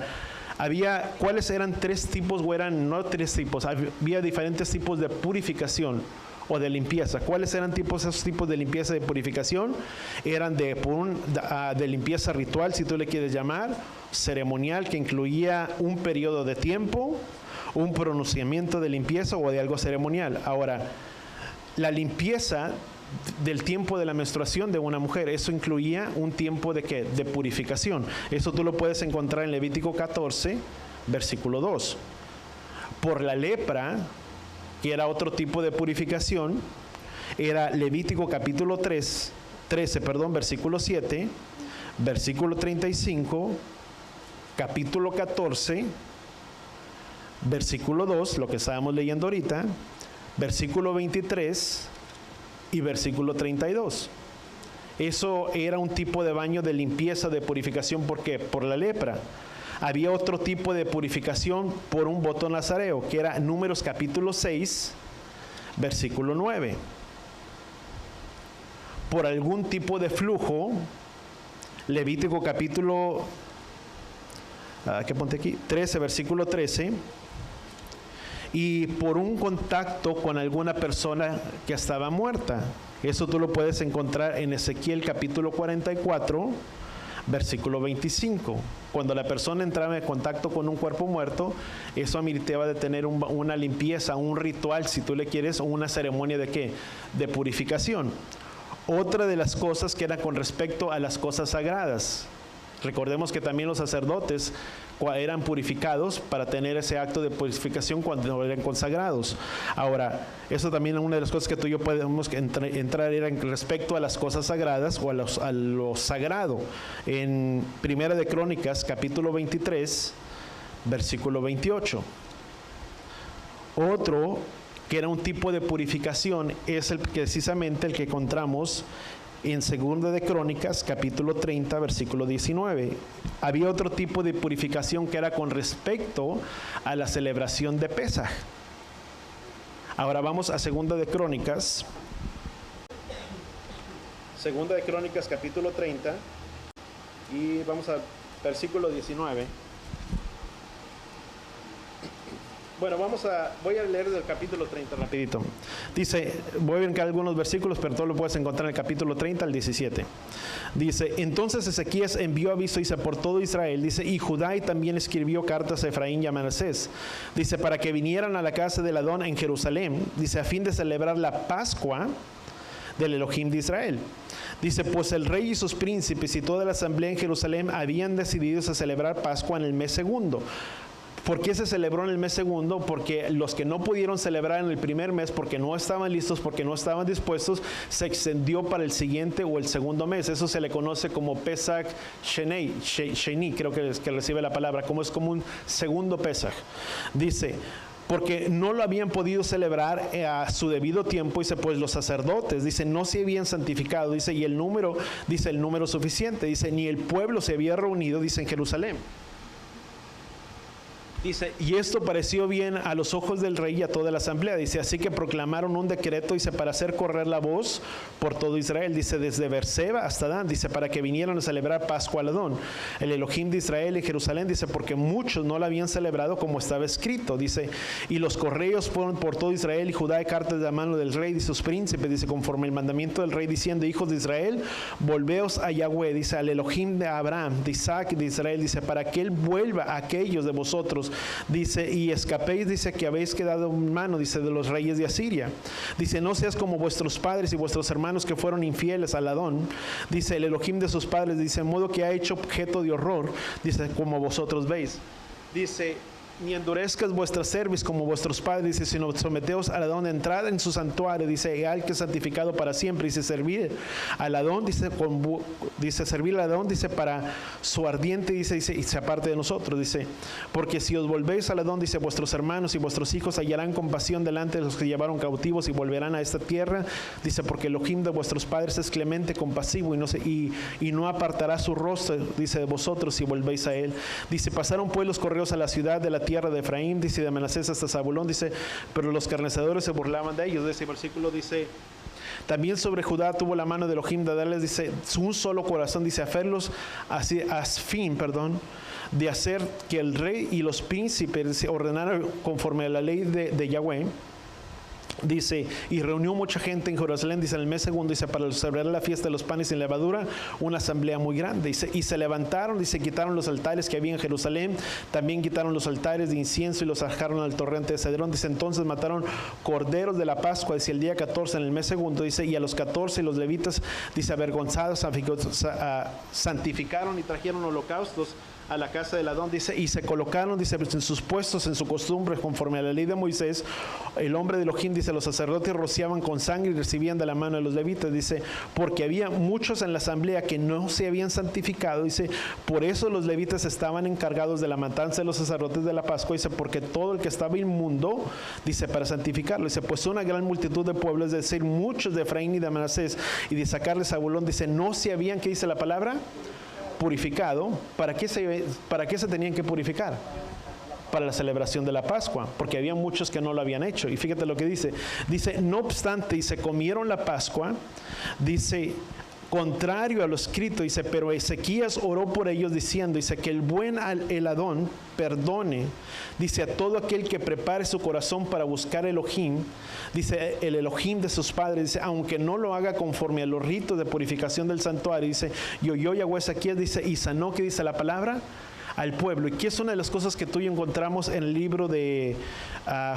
¿cuáles eran 3 tipos, o eran no 3 tipos? Había diferentes tipos de purificación o de limpieza. ¿Cuáles eran esos tipos de limpieza y de purificación? Eran de limpieza ritual, si tú le quieres llamar, ceremonial, que incluía un periodo de tiempo, un pronunciamiento de limpieza o de algo ceremonial. Ahora, la limpieza del tiempo de la menstruación de una mujer, eso incluía un tiempo de ¿qué? De purificación. Eso tú lo puedes encontrar en Levítico 14, versículo 2. Por la lepra, que era otro tipo de purificación, era Levítico capítulo 13, versículo 7, versículo 35, capítulo 14, versículo 2, lo que estábamos leyendo ahorita, versículo 23 y versículo 32. Eso era un tipo de baño de limpieza, de purificación. ¿Por qué? Por la lepra. Había otro tipo de purificación por un voto nazareo, que era Números capítulo 6, versículo 9. Por algún tipo de flujo, Levítico capítulo, ¿qué ponte aquí? 13, versículo 13. Y por un contacto con alguna persona que estaba muerta. Eso tú lo puedes encontrar en Ezequiel capítulo 44, versículo 25. Cuando la persona entraba en contacto con un cuerpo muerto, eso ameritaba de tener una limpieza, un ritual, si tú le quieres, o una ceremonia de ¿qué? De purificación. Otra de las cosas que era con respecto a las cosas sagradas. Recordemos que también los sacerdotes eran purificados para tener ese acto de purificación cuando eran consagrados. Ahora, eso también es una de las cosas que tú y yo podemos entrar era en respecto a las cosas sagradas o a lo sagrado. En Primera de Crónicas, capítulo 23, versículo 28. Otro que era un tipo de purificación es precisamente el que encontramos en Segunda de Crónicas, capítulo 30, versículo 19. Había otro tipo de purificación que era con respecto a la celebración de Pesaj. Ahora vamos a Segunda de Crónicas. Segunda de Crónicas, capítulo 30. Y vamos al versículo 19. Bueno, voy a leer del capítulo 30 rapidito. Dice, voy a brincar algunos versículos, pero todo lo puedes encontrar en el capítulo 30 al 17. Dice, entonces Ezequías envió aviso, dice, por todo Israel, dice, y Judá, y también escribió cartas a Efraín y a Manasés, dice, para que vinieran a la casa del Adón en Jerusalén, dice, a fin de celebrar la Pascua del Elohim de Israel. Dice, pues el rey y sus príncipes y toda la asamblea en Jerusalén habían decidido a celebrar Pascua en el mes segundo. ¿Por qué se celebró en el mes segundo? Porque los que no pudieron celebrar en el primer mes, porque no estaban listos, porque no estaban dispuestos, se extendió para el siguiente o el segundo mes. Eso se le conoce como Pesach Sheni, creo que recibe la palabra, como es como un segundo Pesach. Dice, porque no lo habían podido celebrar a su debido tiempo, dice, pues los sacerdotes, dice, no se habían santificado, dice, y el número, dice, el número suficiente, dice, ni el pueblo se había reunido, dice, en Jerusalén. Dice, y esto pareció bien a los ojos del rey y a toda la asamblea. Dice, así que proclamaron un decreto, dice, para hacer correr la voz por todo Israel. Dice, desde Berseba hasta Dan, dice, para que vinieran a celebrar Pascua al Adón, el Elohim de Israel y Jerusalén. Dice, porque muchos no la habían celebrado como estaba escrito. Dice, y los correos fueron por todo Israel y Judá de cartas de la mano del rey y sus príncipes. Dice, conforme el mandamiento del rey, diciendo, hijos de Israel, volveos a Yahweh, dice, al Elohim de Abraham, de Isaac y de Israel. Dice, para que él vuelva a aquellos de vosotros, dice, y escapéis, dice, que habéis quedado en mano, dice, de los reyes de Asiria. Dice, no seas como vuestros padres y vuestros hermanos que fueron infieles al Adón. Dice, el Elohim de sus padres, dice, en modo que ha hecho objeto de horror, dice, como vosotros veis. Dice, ni endurezcas vuestra cerviz como vuestros padres, dice, sino someteos al Adón, entrad en su santuario, dice, al que es santificado para siempre, dice, servir al Adón, dice, servir al Adón, dice, para su ardiente, dice, y se aparte de nosotros, dice, porque si os volvéis al Adón, dice, vuestros hermanos y vuestros hijos hallarán compasión delante de los que llevaron cautivos y volverán a esta tierra, dice, porque el Elohim de vuestros padres es clemente, compasivo, y no apartará su rostro, dice, de vosotros si volvéis a él. Dice, pasaron pues los correos a la ciudad de la tierra de Efraín, dice, de Manasés hasta Zabulón, dice, pero los carnecedores se burlaban de ellos. De ese versículo dice, también sobre Judá tuvo la mano de Elohim de darles, dice, un solo corazón, dice, hacerlos así, de hacer que el rey y los príncipes ordenaran conforme a la ley de Yahweh. Dice, y reunió mucha gente en Jerusalén, dice, en el mes segundo, dice, para celebrar la fiesta de los panes sin levadura, una asamblea muy grande. Dice, y se levantaron, dice, quitaron los altares que había en Jerusalén, también quitaron los altares de incienso y los arrojaron al torrente de Cedrón. Dice, entonces mataron corderos de la Pascua, dice, el día 14 en el mes segundo, dice, y a los 14 los levitas, dice, avergonzados, santificaron y trajeron holocaustos a la casa del Adón, dice, y se colocaron, dice, en sus puestos, en su costumbre, conforme a la ley de Moisés. El hombre de Elohim, dice, los sacerdotes rociaban con sangre y recibían de la mano de los levitas, dice, porque había muchos en la asamblea que no se habían santificado, dice, por eso los levitas estaban encargados de la matanza de los sacerdotes de la Pascua, dice, porque todo el que estaba inmundo, dice, para santificarlo, dice, pues una gran multitud de pueblos, es decir, muchos de Efraín y de Manasés y de Sacar de Zabulón, dice, no se habían, ¿qué dice la palabra? Purificado. ¿Para qué se tenían que purificar? Para la celebración de la Pascua, porque había muchos que no lo habían hecho. Y fíjate lo que dice, no obstante, y se comieron la Pascua, dice, contrario a lo escrito, dice, pero Ezequías oró por ellos diciendo, dice, que el buen el Adón perdone, dice, a todo aquel que prepare su corazón para buscar Elohim, dice, el Elohim de sus padres, dice, aunque no lo haga conforme a los ritos de purificación del santuario, dice, y oyó Yahweh Ezequías, dice, y sanó, que dice la palabra, al pueblo. Y que es una de las cosas que tú y yo encontramos en el libro de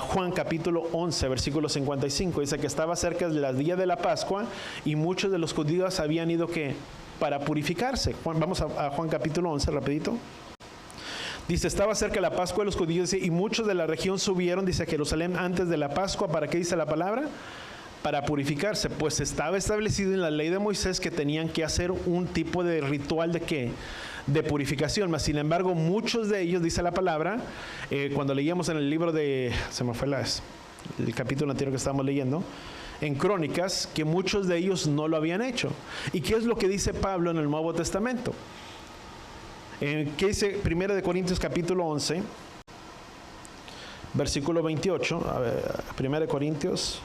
Juan capítulo 11, versículo 55. Dice que estaba cerca del día de la Pascua y muchos de los judíos habían ido que para purificarse. Vamos a Juan capítulo 11 rapidito. Dice, estaba cerca de la Pascua de los judíos, dice, y muchos de la región subieron, dice, a Jerusalén antes de la Pascua. ¿Para qué dice la palabra? Para purificarse. Pues estaba establecido en la ley de Moisés que tenían que hacer un tipo de ritual de ¿qué? De purificación. Mas sin embargo, muchos de ellos, dice la palabra, cuando leíamos en el libro de, se me fue el capítulo anterior que estábamos leyendo, en Crónicas, que muchos de ellos no lo habían hecho. ¿Y qué es lo que dice Pablo en el Nuevo Testamento? ¿Qué dice 1 Corintios capítulo 11, versículo 28? A ver, 1 Corintios.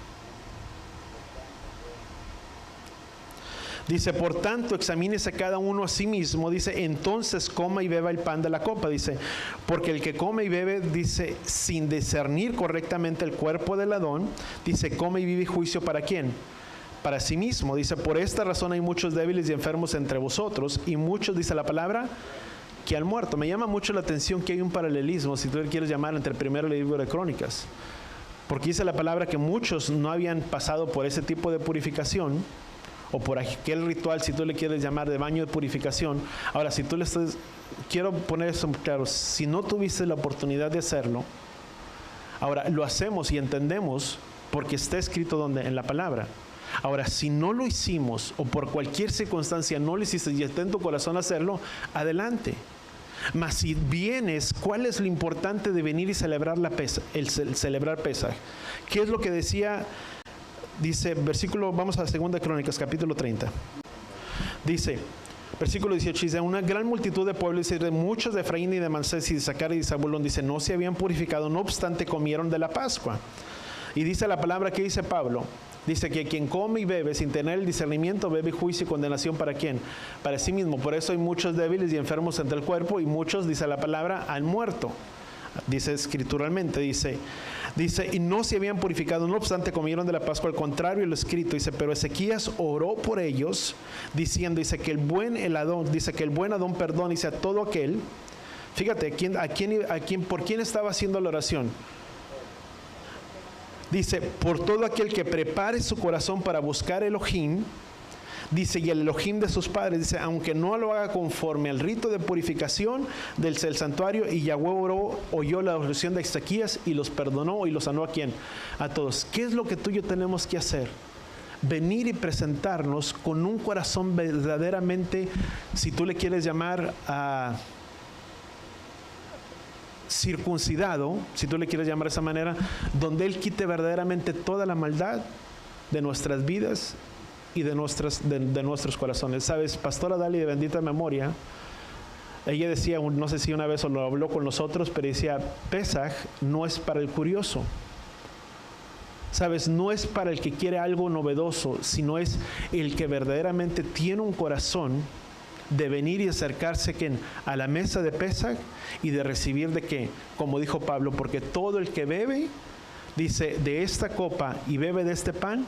Dice, por tanto, examínese cada uno a sí mismo, dice, entonces coma y beba el pan de la copa, dice, porque el que come y bebe, dice, sin discernir correctamente el cuerpo del Adón, dice, come y vive juicio ¿para quién? Para sí mismo, dice, por esta razón hay muchos débiles y enfermos entre vosotros, y muchos, dice la palabra, que han muerto. Me llama mucho la atención que hay un paralelismo, si tú le quieres llamar, entre el primero libro de Crónicas, porque dice la palabra que muchos no habían pasado por ese tipo de purificación, o por aquel ritual, si tú le quieres llamar, de baño de purificación. Ahora, si tú quiero poner eso claro, si no tuviste la oportunidad de hacerlo, ahora lo hacemos y entendemos porque está escrito donde, en la palabra. Ahora, si no lo hicimos o por cualquier circunstancia no lo hiciste y está en tu corazón hacerlo, adelante. Mas si vienes, ¿cuál es lo importante de venir y celebrar celebrar Pesaj? ¿Qué es lo que decía? Dice, versículo, vamos a 2 Crónicas, capítulo 30. Dice, versículo 18, dice, una gran multitud de pueblos, dice, muchos de Efraín y de Manasés y de Isaacar y de Zabulón, dice, no se habían purificado, no obstante comieron de la Pascua. Y dice la palabra que dice Pablo, dice que quien come y bebe sin tener el discernimiento, bebe juicio y condenación. ¿Para quién? Para sí mismo. Por eso hay muchos débiles y enfermos entre el cuerpo, y muchos, dice la palabra, han muerto. Dice escrituralmente, dice, y no se habían purificado, no obstante comieron de la Pascua. Al contrario, lo escrito, dice, pero Ezequías oró por ellos, diciendo, dice, que el buen Adón perdone, dice, a todo aquel. Fíjate, ¿por quién estaba haciendo la oración? Dice, por todo aquel que prepare su corazón para buscar Elohim, dice, y el Elohim de sus padres, dice, aunque no lo haga conforme al rito de purificación del santuario. Y Yahweh oyó la oración de Ezequías y los perdonó y los sanó. ¿A quién? A todos. ¿Qué es lo que tú y yo tenemos que hacer? Venir y presentarnos con un corazón verdaderamente, si tú le quieres llamar a circuncidado, si tú le quieres llamar de esa manera, donde Él quite verdaderamente toda la maldad de nuestras vidas y de nuestros corazones. Sabes, Pastora Dali de bendita memoria, ella decía, no sé si una vez o lo habló con nosotros, pero decía, Pesaj no es para el curioso. Sabes, no es para el que quiere algo novedoso, sino es el que verdaderamente tiene un corazón de venir y acercarse a la mesa de Pesaj y de recibir de qué, como dijo Pablo, porque todo el que bebe, dice, de esta copa y bebe de este pan,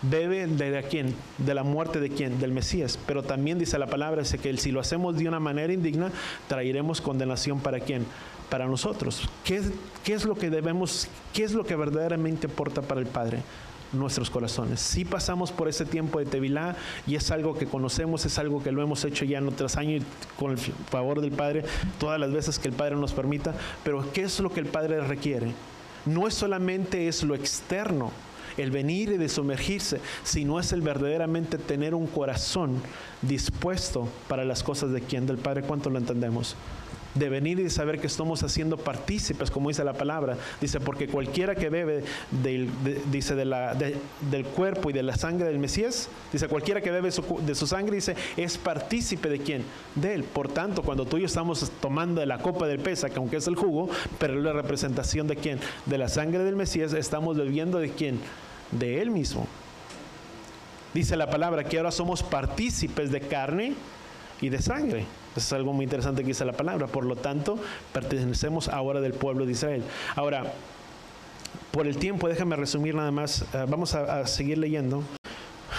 bebe de quién, de la muerte de quién, del Mesías. Pero también dice la palabra, dice que si lo hacemos de una manera indigna, traeremos condenación. ¿Para quién? Para nosotros. ¿Qué es lo que debemos, qué es lo que verdaderamente importa para el Padre? Nuestros corazones. Sí pasamos por ese tiempo de Tevilá y es algo que conocemos, es algo que lo hemos hecho ya año tras año y con el favor del Padre, todas las veces que el Padre nos permita. Pero ¿qué es lo que el Padre requiere? No es solamente es lo externo, el venir y de sumergirse, sino es el verdaderamente tener un corazón dispuesto para las cosas de quién, del Padre. ¿Cuánto lo entendemos? De venir y de saber que estamos haciendo partícipes, como dice la palabra. Dice, porque cualquiera que bebe del cuerpo y de la sangre del Mesías, dice, cualquiera que bebe de su sangre, dice, es partícipe de quién, de él. Por tanto, cuando tú y yo estamos tomando de la copa del Pesaj, aunque es el jugo, pero es la representación de quién, de la sangre del Mesías, estamos bebiendo de quién, de él mismo. Dice la palabra que ahora somos partícipes de carne y de sangre. Eso es algo muy interesante que dice la palabra. Por lo tanto, pertenecemos ahora del pueblo de Israel. Ahora, por el tiempo, déjame resumir nada más. Vamos a seguir leyendo.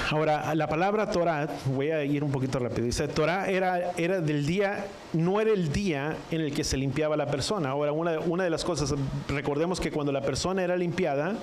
Ahora, la palabra Torah, voy a ir un poquito rápido. Dice, Torah era del día, no era el día en el que se limpiaba la persona. Ahora, una de las cosas, recordemos que cuando la persona era limpiada,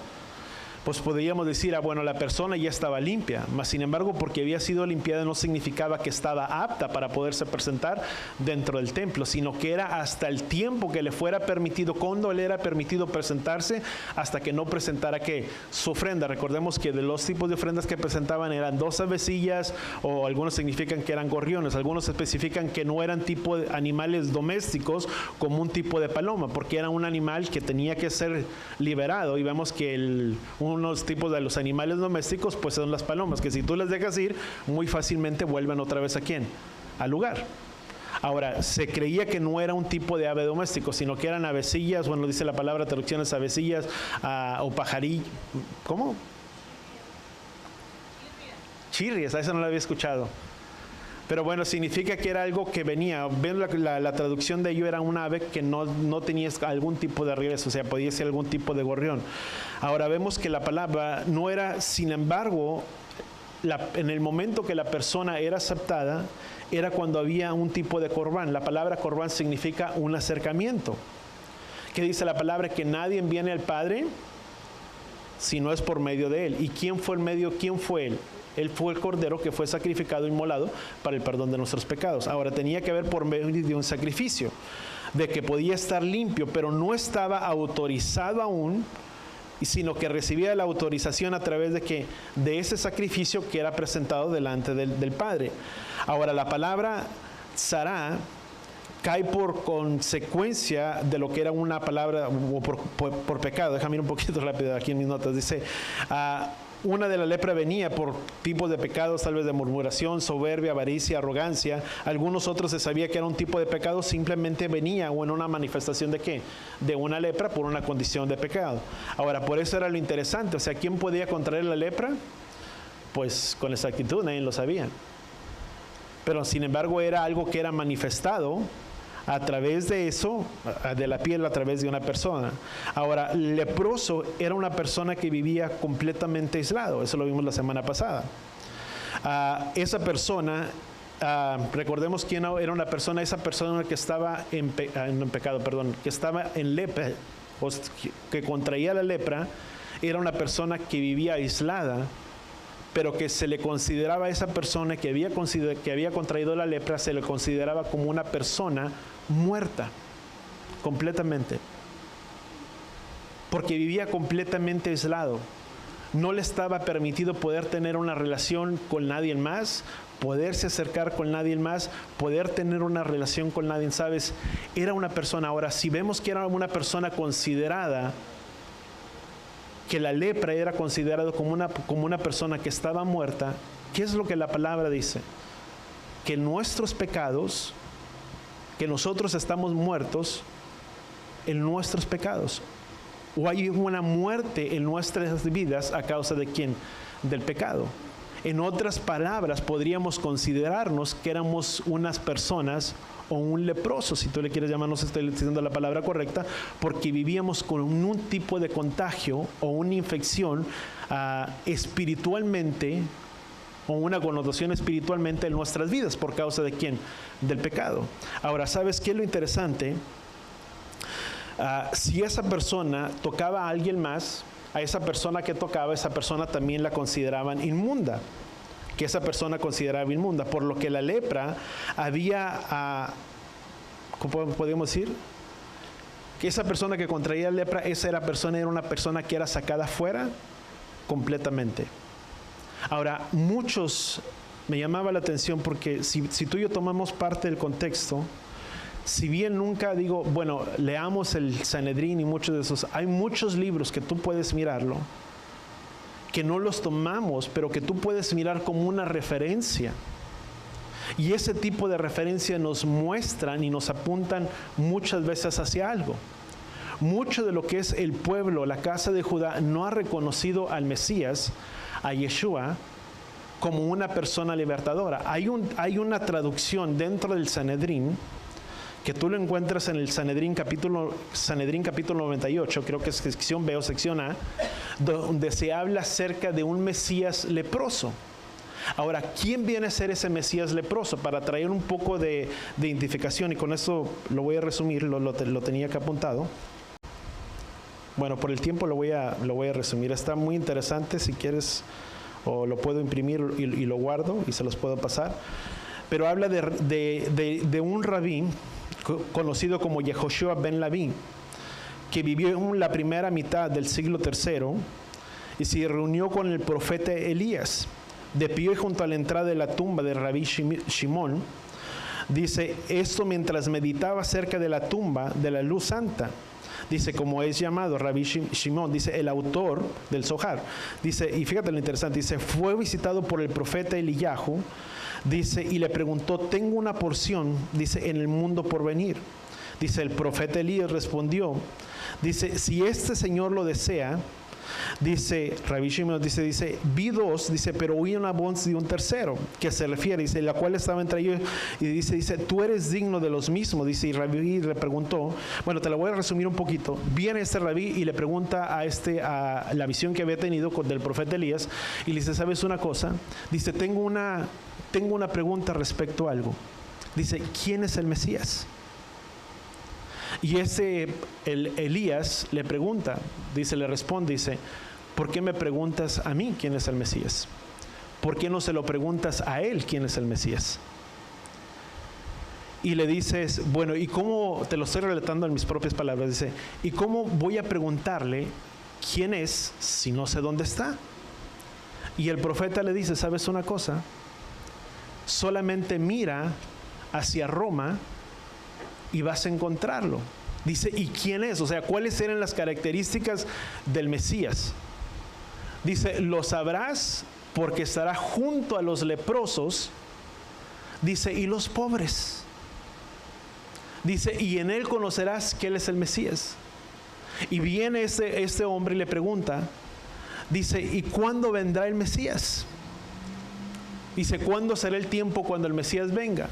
pues podríamos decir, bueno, la persona ya estaba limpia, mas sin embargo, porque había sido limpiada no significaba que estaba apta para poderse presentar dentro del templo, sino que era hasta el tiempo que le fuera permitido, cuando le era permitido presentarse, hasta que no presentara ¿qué? Su ofrenda. Recordemos que de los tipos de ofrendas que presentaban eran 2 avecillas, o algunos significan que eran gorriones, algunos especifican que no eran tipo de animales domésticos como un tipo de paloma, porque era un animal que tenía que ser liberado, y vemos que unos tipos de los animales domésticos pues son las palomas, que si tú las dejas ir muy fácilmente vuelven otra vez ¿a quién? Al lugar. Ahora, se creía que no era un tipo de ave doméstico, sino que eran avecillas, bueno, dice la palabra, traducciones avecillas o pajarillo. ¿Cómo? Chirrias, a eso no lo había escuchado. Pero bueno, significa que era algo que venía. Ven la traducción de ello, era un ave que no tenía algún tipo de regreso, o sea, podía ser algún tipo de gorrión. Ahora vemos que la palabra no era, sin embargo, en el momento que la persona era aceptada, era cuando había un tipo de corbán. La palabra corbán significa un acercamiento. ¿Qué dice la palabra? Que nadie viene al Padre si no es por medio de Él. ¿Y quién fue el medio? ¿Quién fue Él? Él fue el cordero que fue sacrificado, inmolado para el perdón de nuestros pecados. Ahora, tenía que ver por medio de un sacrificio, de que podía estar limpio, pero no estaba autorizado aún, sino que recibía la autorización a través de ese sacrificio que era presentado delante del Padre. Ahora, la palabra Sará cae por consecuencia de lo que era una palabra, o por pecado. Déjame ir un poquito rápido aquí en mis notas. Dice, una de la lepra venía por tipos de pecados, tal vez de murmuración, soberbia, avaricia, arrogancia. Algunos otros se sabía que era un tipo de pecado, simplemente venía o en una manifestación de ¿qué? De una lepra por una condición de pecado. Ahora, por eso era lo interesante. O sea, ¿quién podía contraer la lepra? Pues con exactitud, nadie lo sabía. Pero sin embargo era algo que era manifestado a través de eso, de la piel a través de una persona. Ahora, leproso era una persona que vivía completamente aislado. Eso lo vimos la semana pasada. Esa persona, recordemos quién era una persona, esa persona que estaba que estaba en lepra, o que contraía la lepra, era una persona que vivía aislada, pero que se le consideraba a esa persona que había contraído la lepra, se le consideraba como una persona muerta, completamente. Porque vivía completamente aislado. No le estaba permitido poder tener una relación con nadie más, poderse acercar con nadie más, poder tener una relación con nadie, ¿sabes? Era una persona. Ahora, si vemos que era una persona considerada, que la lepra era considerado como una persona que estaba muerta, ¿qué es lo que la palabra dice? Que nuestros pecados, que nosotros estamos muertos en nuestros pecados. O hay una muerte en nuestras vidas a causa de ¿quién? Del pecado. En otras palabras, podríamos considerarnos que éramos unas personas o un leproso, si tú le quieres llamar, no sé si estoy diciendo la palabra correcta, porque vivíamos con un tipo de contagio o una infección espiritualmente, o una connotación espiritualmente en nuestras vidas, por causa de ¿quién? Del pecado. Ahora, ¿sabes qué es lo interesante? Si esa persona tocaba a alguien más, a esa persona que tocaba, esa persona también la consideraban inmunda, que esa persona consideraba inmunda, por lo que la lepra había, ¿cómo podemos decir? Que esa persona que contraía lepra, era una persona que era sacada fuera completamente. Ahora, me llamaba la atención porque si tú y yo tomamos parte del contexto, si bien nunca digo, bueno, leamos el Sanedrín y muchos de esos, hay muchos libros que tú puedes mirarlo, que no los tomamos, pero que tú puedes mirar como una referencia. Y ese tipo de referencia nos muestran y nos apuntan muchas veces hacia algo. Mucho de lo que es el pueblo, la casa de Judá, no ha reconocido al Mesías, a Yeshua, como una persona libertadora. Hay una traducción dentro del Sanedrín, que tú lo encuentras en el Sanedrín capítulo 98, creo que es sección B o sección A, donde se habla acerca de un Mesías leproso. Ahora, ¿quién viene a ser ese Mesías leproso? Para traer un poco de identificación, y con eso lo voy a resumir, lo tenía que apuntado. Bueno, por el tiempo lo voy a resumir. Está muy interesante, si quieres, o lo puedo imprimir y lo guardo y se los puedo pasar. Pero habla de un rabí conocido como Yehoshua ben Laví, que vivió en la primera mitad del siglo III y se reunió con el profeta Elías de pie junto a la entrada de la tumba de Rabí Shimón. Dice, esto mientras meditaba cerca de la tumba de la luz santa. Dice, como es llamado Rabí Shimón, dice, el autor del Zohar. Dice, y fíjate lo interesante, dice, fue visitado por el profeta Eliyahu. Dice, y le preguntó, tengo una porción, dice, en el mundo por venir. Dice, el profeta Elías respondió, dice, si este Señor lo desea, dice, Rabí Shimon dice, vi dos, dice, pero oí una voz de un tercero, que se refiere, dice, la cual estaba entre ellos, y dice, tú eres digno de los mismos, dice, y Rabí le preguntó, bueno, te la voy a resumir un poquito. Viene este Rabí y le pregunta a la visión que había tenido del profeta Elías, y le dice, ¿sabes una cosa? Dice, tengo una pregunta respecto a algo. Dice, ¿quién es el Mesías? Y Elías le pregunta, le responde, dice, ¿por qué me preguntas a mí quién es el Mesías? ¿Por qué no se lo preguntas a él quién es el Mesías? Y le dices, bueno, ¿y cómo? Te lo estoy relatando en mis propias palabras. Dice, ¿y cómo voy a preguntarle quién es si no sé dónde está? Y el profeta le dice, ¿sabes una cosa? Solamente mira hacia Roma y vas a encontrarlo. Dice, ¿y quién es? O sea, ¿cuáles eran las características del Mesías? Dice, lo sabrás porque estará junto a los leprosos. Dice, y los pobres. Dice, y en él conocerás que él es el Mesías. Y viene este hombre y le pregunta, dice, ¿y cuándo vendrá el Mesías? Dice, ¿cuándo será el tiempo cuando el Mesías venga?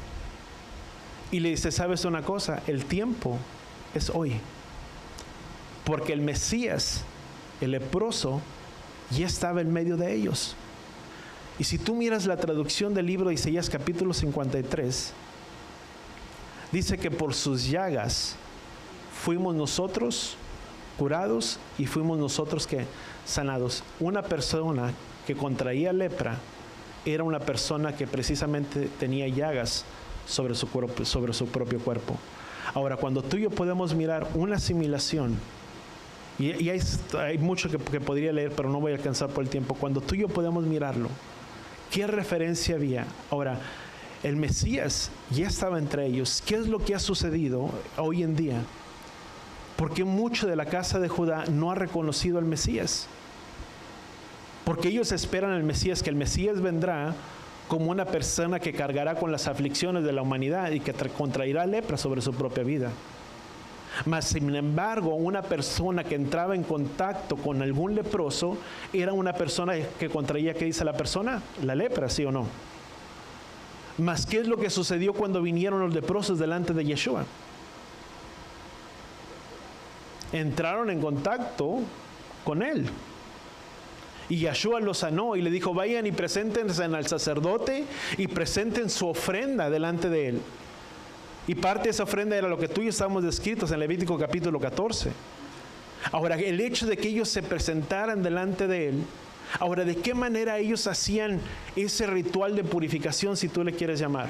Y le dice, ¿sabes una cosa? El tiempo es hoy. Porque el Mesías, el leproso, ya estaba en medio de ellos. Y si tú miras la traducción del libro de Isaías capítulo 53, dice que por sus llagas fuimos nosotros curados y fuimos nosotros que sanados. Una persona que contraía lepra era una persona que precisamente tenía llagas sobre su cuerpo, sobre su propio cuerpo. Ahora, cuando tú y yo podemos mirar una asimilación, y hay mucho que podría leer, pero no voy a alcanzar por el tiempo. Cuando tú y yo podemos mirarlo, ¿qué referencia había? Ahora, el Mesías ya estaba entre ellos. ¿Qué es lo que ha sucedido hoy en día? Porque mucho de la casa de Judá no ha reconocido al Mesías. Porque ellos esperan al Mesías, que el Mesías vendrá como una persona que cargará con las aflicciones de la humanidad y que contraerá lepra sobre su propia vida. Mas, sin embargo, una persona que entraba en contacto con algún leproso era una persona que contraía, ¿qué dice la persona? La lepra, ¿sí o no? Mas, ¿qué es lo que sucedió cuando vinieron los leprosos delante de Yeshua? Entraron en contacto con él. Y Yeshua los sanó y le dijo, vayan y preséntense al sacerdote y presenten su ofrenda delante de él. Y parte de esa ofrenda era lo que tú y yo estábamos descritos en Levítico capítulo 14. Ahora, el hecho de que ellos se presentaran delante de él, ahora, ¿de qué manera ellos hacían ese ritual de purificación, si tú le quieres llamar?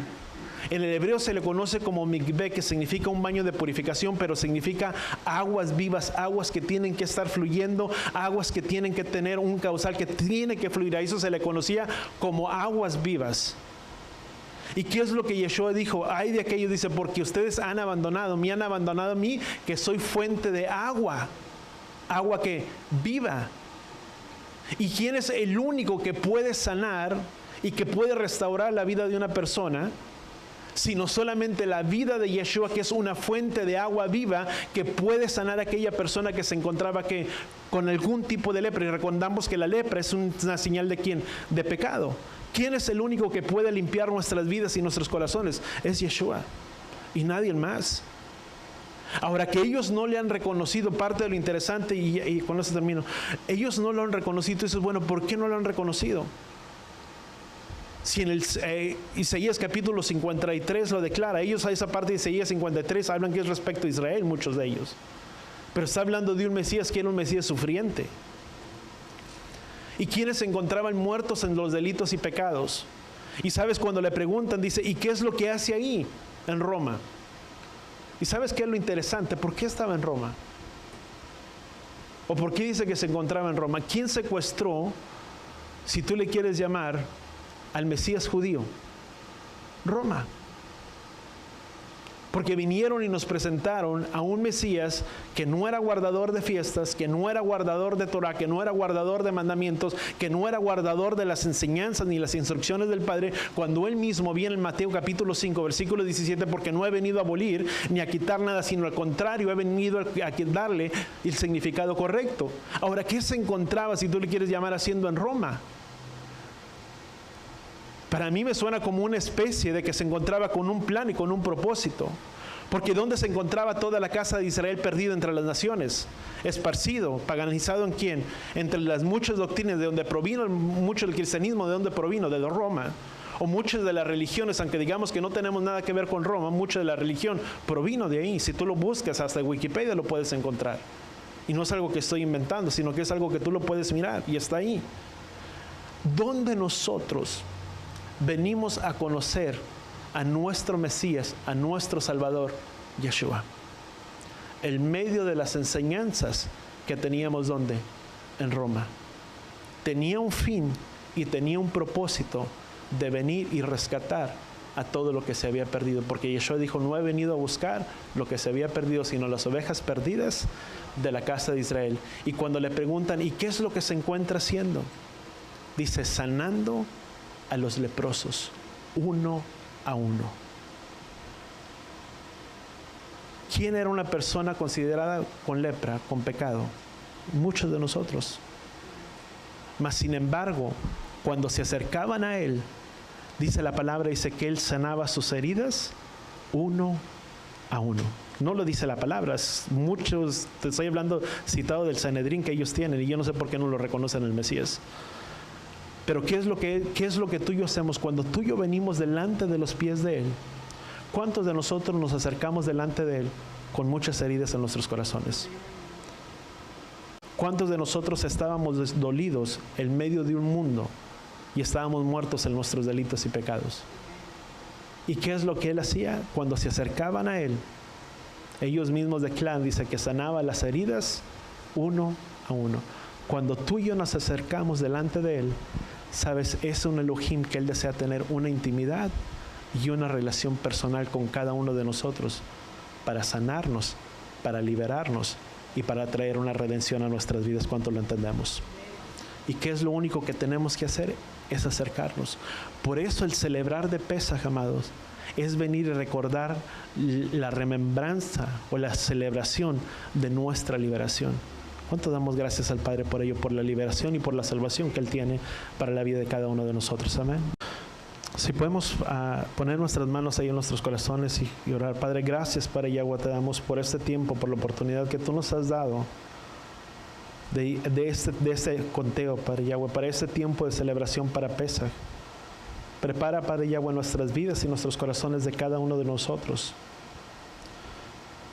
En el hebreo se le conoce como mikveh, que significa un baño de purificación, pero significa aguas vivas, aguas que tienen que estar fluyendo, aguas que tienen que tener un caudal que tiene que fluir. A eso se le conocía como aguas vivas. ¿Y qué es lo que Yeshua dijo? Ay de aquellos, dice, porque ustedes me han abandonado a mí, que soy fuente de agua, agua que viva. ¿Y quién es el único que puede sanar y que puede restaurar la vida de una persona? Sino solamente la vida de Yeshua, que es una fuente de agua viva que puede sanar a aquella persona que se encontraba con algún tipo de lepra. Y recordamos que la lepra es una señal de ¿quién? De pecado. ¿Quién es el único que puede limpiar nuestras vidas y nuestros corazones? Es Yeshua y nadie más. Ahora, que ellos no le han reconocido, parte de lo interesante, y con eso termino, ellos no lo han reconocido. Eso es bueno, ¿por qué no lo han reconocido? Si en el Isaías capítulo 53 lo declara, ellos a esa parte de Isaías 53 hablan que es respecto a Israel, muchos de ellos. Pero está hablando de un Mesías que era un Mesías sufriente. ¿Y quienes se encontraban muertos en los delitos y pecados? Y sabes, cuando le preguntan, dice, ¿y qué es lo que hace ahí en Roma? ¿Y sabes qué es lo interesante? ¿Por qué estaba en Roma? ¿O por qué dice que se encontraba en Roma? ¿Quién secuestró, si tú le quieres llamar, al Mesías judío? Roma. Porque vinieron y nos presentaron a un Mesías que no era guardador de fiestas, que no era guardador de Torah, que no era guardador de mandamientos, que no era guardador de las enseñanzas ni las instrucciones del Padre, cuando él mismo viene en Mateo capítulo 5, versículo 17, porque no he venido a abolir ni a quitar nada, sino al contrario, he venido a darle el significado correcto. Ahora, ¿qué se encontraba, si tú le quieres llamar, haciendo en Roma? Para mí me suena como una especie de que se encontraba con un plan y con un propósito. Porque ¿dónde se encontraba toda la casa de Israel perdida entre las naciones? Esparcido, paganizado ¿en quién? Entre las muchas doctrinas de donde provino mucho el cristianismo, ¿de dónde provino? De Roma. O muchas de las religiones, aunque digamos que no tenemos nada que ver con Roma, mucha de la religión provino de ahí. Si tú lo buscas, hasta en Wikipedia lo puedes encontrar. Y no es algo que estoy inventando, sino que es algo que tú lo puedes mirar y está ahí. ¿Dónde nosotros venimos a conocer a nuestro Mesías, a nuestro Salvador, Yeshua? En medio de las enseñanzas que teníamos, ¿dónde? En Roma. Tenía un fin y tenía un propósito de venir y rescatar a todo lo que se había perdido, porque Yeshua dijo, no he venido a buscar lo que se había perdido, sino las ovejas perdidas de la casa de Israel. Y cuando le preguntan, ¿y qué es lo que se encuentra haciendo? Dice, sanando a los leprosos, uno a uno. ¿Quién era una persona considerada con lepra, con pecado? Muchos de nosotros. Mas sin embargo, cuando se acercaban a él, dice la palabra, dice que él sanaba sus heridas uno a uno. No lo dice la palabra, muchos, te estoy hablando citado del Sanedrín que ellos tienen, y yo no sé por qué no lo reconocen el Mesías. Pero ¿qué es lo que tú y yo hacemos cuando tú y yo venimos delante de los pies de él? ¿Cuántos de nosotros nos acercamos delante de él con muchas heridas en nuestros corazones? ¿Cuántos de nosotros estábamos dolidos en medio de un mundo y estábamos muertos en nuestros delitos y pecados? ¿Y qué es lo que él hacía? Cuando se acercaban a él, ellos mismos declaran, dice que sanaba las heridas uno a uno. Cuando tú y yo nos acercamos delante de él, sabes, es un Elohim que él desea tener una intimidad y una relación personal con cada uno de nosotros para sanarnos, para liberarnos y para traer una redención a nuestras vidas. ¿Cuánto lo entendemos? ¿Y qué es lo único que tenemos que hacer? Es acercarnos. Por eso el celebrar de Pesaj, amados, es venir y recordar la remembranza o la celebración de nuestra liberación. ¿Cuánto damos gracias al Padre por ello, por la liberación y por la salvación que Él tiene para la vida de cada uno de nosotros? Amén. Si podemos poner nuestras manos ahí en nuestros corazones y orar. Padre, gracias, Padre Yahweh, te damos por este tiempo, por la oportunidad que tú nos has dado de este conteo, Padre Yahweh, para este tiempo de celebración para Pesaj. Prepara, Padre Yahweh, nuestras vidas y nuestros corazones de cada uno de nosotros.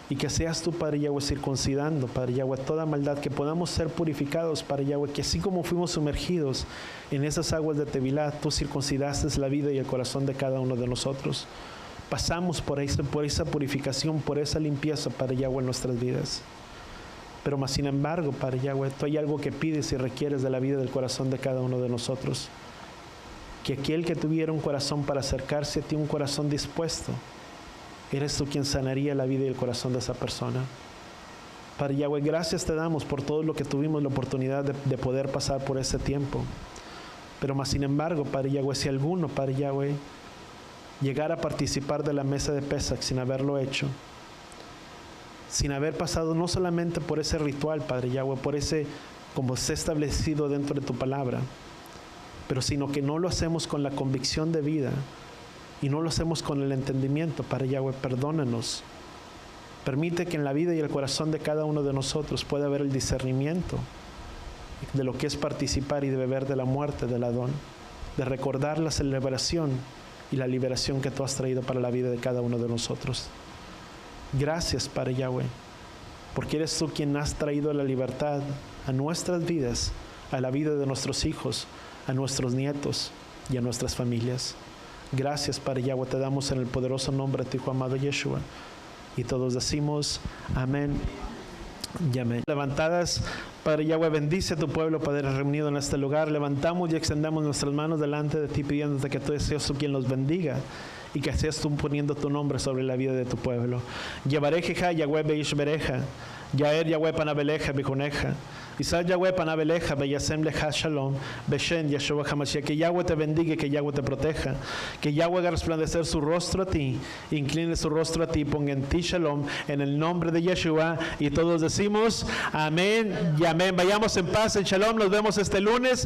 Y que seas tú, Padre Yahweh, circuncidando, Padre Yahweh, toda maldad, que podamos ser purificados, Padre Yahweh, que así como fuimos sumergidos en esas aguas de Tevilá, tú circuncidaste la vida y el corazón de cada uno de nosotros. Pasamos por esa purificación, por esa limpieza, Padre Yahweh, en nuestras vidas. Pero más sin embargo, Padre Yahweh, tú hay algo que pides y requieres de la vida y del corazón de cada uno de nosotros. Que aquel que tuviera un corazón para acercarse a ti, un corazón dispuesto, eres tú quien sanaría la vida y el corazón de esa persona. Padre Yahweh, gracias te damos por todo lo que tuvimos la oportunidad de poder pasar por ese tiempo. Pero más sin embargo, Padre Yahweh, si alguno, Padre Yahweh, llegara a participar de la mesa de Pesaj sin haberlo hecho, sin haber pasado no solamente por ese ritual, Padre Yahweh, por ese, como se ha establecido dentro de tu palabra, pero sino que no lo hacemos con la convicción de vida y no lo hacemos con el entendimiento, Padre Yahweh, perdónanos. Permite que en la vida y el corazón de cada uno de nosotros pueda haber el discernimiento de lo que es participar y de beber de la muerte del Adón, de recordar la celebración y la liberación que tú has traído para la vida de cada uno de nosotros. Gracias, Padre Yahweh, porque eres tú quien has traído la libertad a nuestras vidas, a la vida de nuestros hijos, a nuestros nietos y a nuestras familias. Gracias, Padre Yahweh, te damos en el poderoso nombre de tu Hijo amado Yeshua. Y todos decimos amén y amén. Levantadas, Padre Yahweh, bendice a tu pueblo, Padre, reunido en este lugar. Levantamos y extendamos nuestras manos delante de ti, pidiéndote que tú seas tú quien los bendiga y que seas tú poniendo tu nombre sobre la vida de tu pueblo. Yevarejeja Yahweh beishbereja, Yaer Yahweh panabeleja bijuneja, Isaac Yahweh panabeleja beyasem leja shalom, Beshen Yeshua HaMashiach. Que Yahweh te bendiga y que Yahweh te proteja. Que Yahweh haga resplandecer su rostro a ti, incline su rostro a ti, ponga en ti shalom, en el nombre de Yeshua. Y todos decimos amén y amén. Vayamos en paz, en shalom. Nos vemos este lunes.